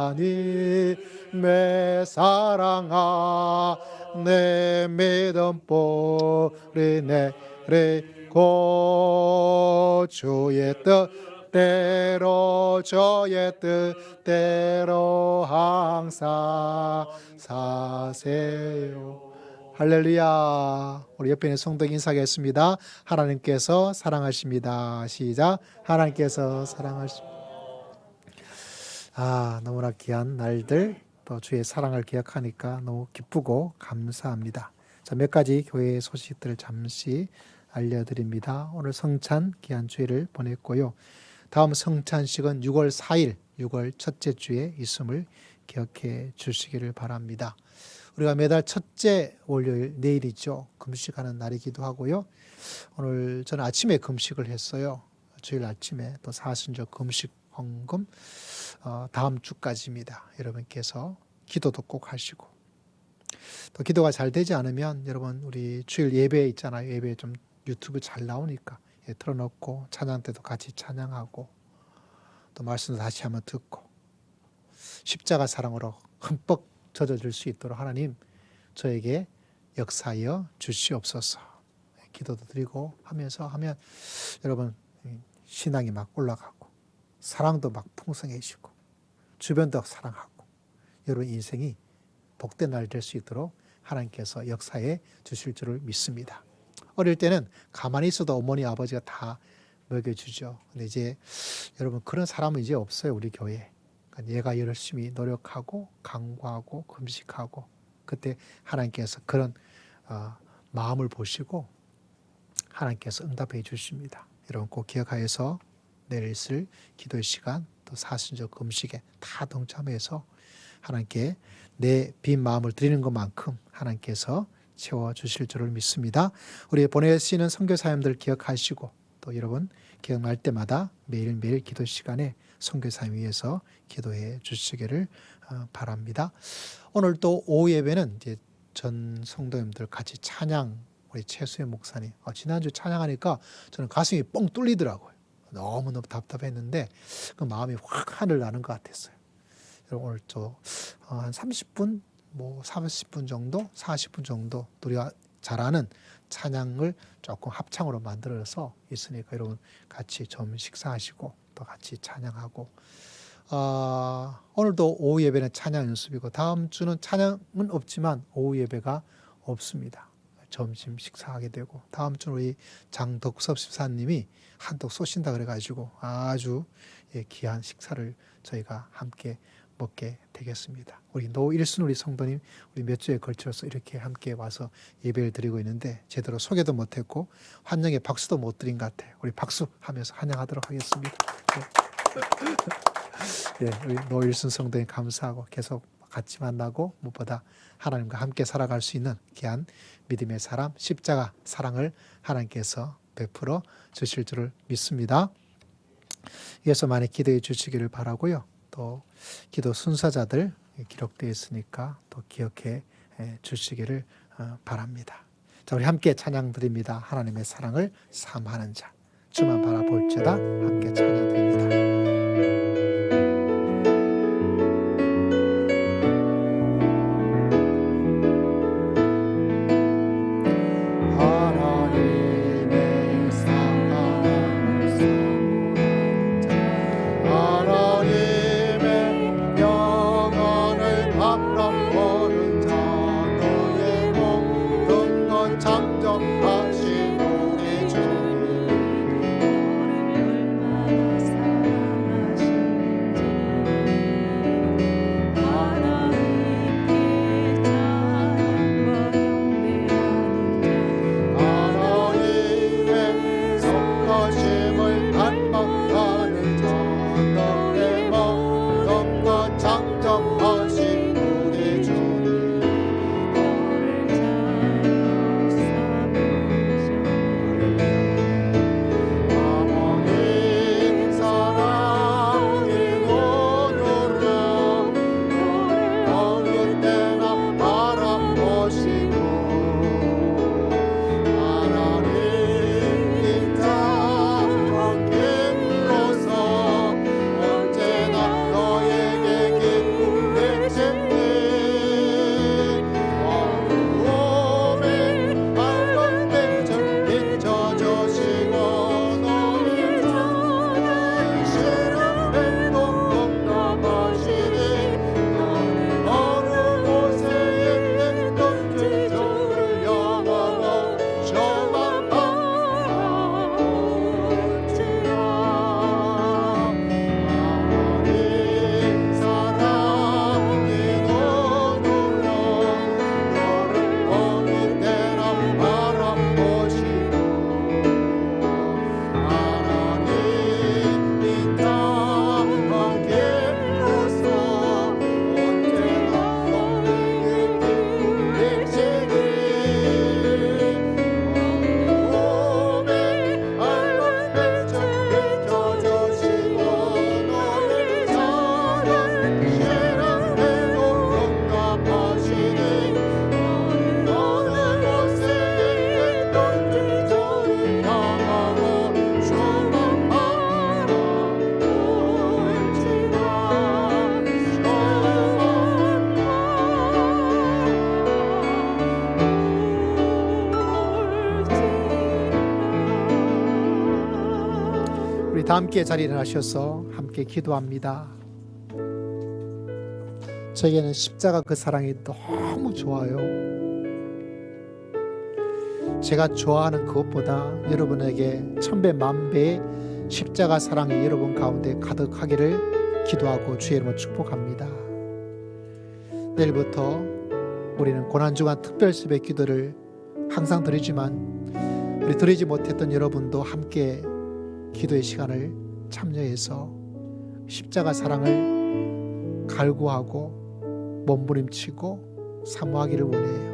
Speaker 2: 하나님의 사랑아 내 믿음 뿌리 내리고 주의 뜻대로 저의 뜻대로 항상 사세요. 할렐루야. 우리 옆에 있는 성도 인사하겠습니다. 하나님께서 사랑하십니다. 시작. 하나님께서 사랑하십니다. 너무나 귀한 날들 또 주의 사랑을 기억하니까 너무 기쁘고 감사합니다. 자, 몇 가지 교회 소식들을 잠시 알려드립니다. 오늘 성찬 귀한 주일을 보냈고요. 다음 성찬식은 6월 4일 6월 첫째 주에 있음을 기억해 주시기를 바랍니다. 우리가 매달 첫째 월요일 내일이죠. 금식하는 날이기도 하고요. 오늘 저는 아침에 금식을 했어요. 주일 아침에 또 사순절 금식 헌금 다음 주까지입니다. 여러분께서 기도도 꼭 하시고 또 기도가 잘 되지 않으면 여러분 우리 주일 예배 있잖아요. 예배 좀 유튜브 잘 나오니까 틀어놓고 찬양 때도 같이 찬양하고 또 말씀도 다시 한번 듣고 십자가 사랑으로 흠뻑 젖어질 수 있도록 하나님 저에게 역사하여 주시옵소서. 기도도 드리고 하면서 하면 여러분 신앙이 막 올라가고 사랑도 막 풍성해지고 주변도 사랑하고 여러분 인생이 복된 날 될 수 있도록 하나님께서 역사해 주실 줄을 믿습니다. 어릴 때는 가만히 있어도 어머니 아버지가 다 먹여주죠. 근데 이제 여러분 그런 사람은 이제 없어요. 우리 교회에. 그러니까 얘가 열심히 노력하고 강구하고 금식하고 그때 하나님께서 그런 마음을 보시고 하나님께서 응답해 주십니다. 여러분 꼭 기억하여서 내일 있을 기도의 시간 또 사순절 금식에 다 동참해서 하나님께 내 빈 마음을 드리는 것만큼 하나님께서 채워주실 줄을 믿습니다. 우리 보내시는 선교사님들 기억하시고 또 여러분 기억날 때마다 매일매일 기도 시간에 선교사님 위해서 기도해 주시기를 바랍니다. 오늘 또 오후 예배는 이제 전 성도님들 같이 찬양 우리 최수혜 목사님 지난주 찬양하니까 저는 가슴이 뻥 뚫리더라고요. 너무너무 답답했는데 그 마음이 확 하늘 나는 것 같았어요. 오늘 한 30분, 40분 정도, 40분 정도 우리가 잘 아는 찬양을 조금 합창으로 만들어서 있으니까 여러분 같이 좀 식사하시고 또 같이 찬양하고 오늘도 오후 예배는 찬양 연습이고 다음 주는 찬양은 없지만 오후 예배가 없습니다. 점심 식사하게 되고 다음 주는 우리 장덕섭 집사님이 한턱 쏘신다 그래가지고 아주 귀한 식사를 저희가 함께 먹게 되겠습니다. 우리 노일순 우리 성도님 우리 몇 주에 걸쳐서 이렇게 함께 와서 예배를 드리고 있는데 제대로 소개도 못했고 환영의 박수도 못 드린 것 같아요. 우리 박수하면서 환영하도록 하겠습니다. 네, 우리 노일순 성도님 감사하고 계속 같이 만나고 무엇보다 하나님과 함께 살아갈 수 있는 귀한 믿음의 사람 십자가 사랑을 하나님께서 베풀어 주실 줄을 믿습니다. 이어서 많이 기도해 주시기를 바라고요. 또 기도 순서자들 기록되어 있으니까 또 기억해 주시기를 바랍니다. 자, 우리 함께 찬양 드립니다. 하나님의 사랑을 삼하는 자 주만 바라볼지어다 함께 찬양 드립니다.
Speaker 4: 너를 얼마나 사랑하시는지
Speaker 2: 다 함께 자리에 일어나셔서 함께 기도합니다. 저에게는 십자가 그 사랑이 너무 좋아요. 제가 좋아하는 그것보다 여러분에게 천배 만배의 십자가 사랑이 여러분 가운데 가득하기를 기도하고 주의 이름으로 축복합니다. 내일부터 우리는 고난주간 특별수배 기도를 항상 드리지만 우리 드리지 못했던 여러분도 함께 기도의 시간을 참여해서 십자가 사랑을 갈구하고 몸부림치고 사모하기를 원해요.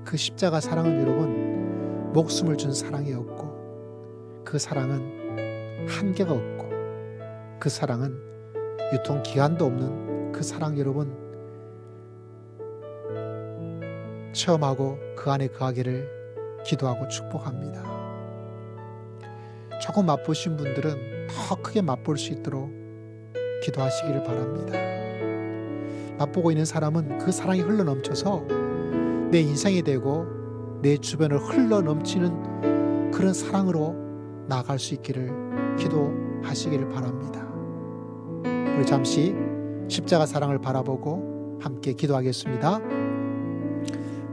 Speaker 2: 그 십자가 사랑은 여러분 목숨을 준 사랑이었고, 그 사랑은 한계가 없고, 그 사랑은 유통기한도 없는 그 사랑 여러분 체험하고 그 안에 거하기를 기도하고 축복합니다. 조금 맛보신 분들은 더 크게 맛볼 수 있도록 기도하시기를 바랍니다. 맛보고 있는 사람은 그 사랑이 흘러넘쳐서 내 인생이 되고 내 주변을 흘러넘치는 그런 사랑으로 나아갈 수 있기를 기도하시기를 바랍니다. 우리 잠시 십자가 사랑을 바라보고 함께 기도하겠습니다.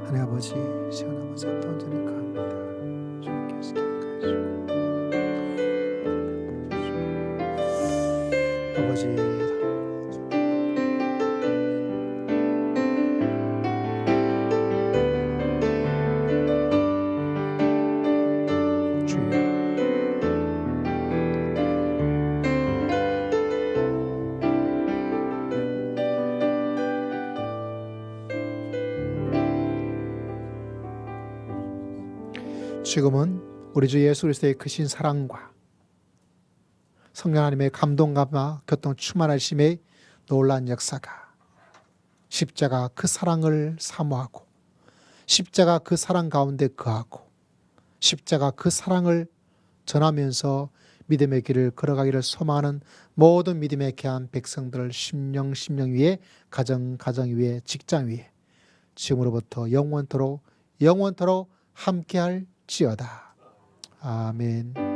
Speaker 2: 하나님 아버지, 시원 아버지 앞에 온전히 갑니다. 주님께서 기억하시고 아버지, 지금은 우리 주 예수 그리스도의 크신 사랑과 성령 하나님의 감동감과 교통 충만하심의 놀라운 역사가 십자가 그 사랑을 사모하고 십자가 그 사랑 가운데 거하고 십자가 그 사랑을 전하면서 믿음의 길을 걸어가기를 소망하는 모든 믿음의 귀한 백성들을 심령 위에 가정 위에 직장 위에 지금으로부터 영원토록 함께할 지어다. 아멘.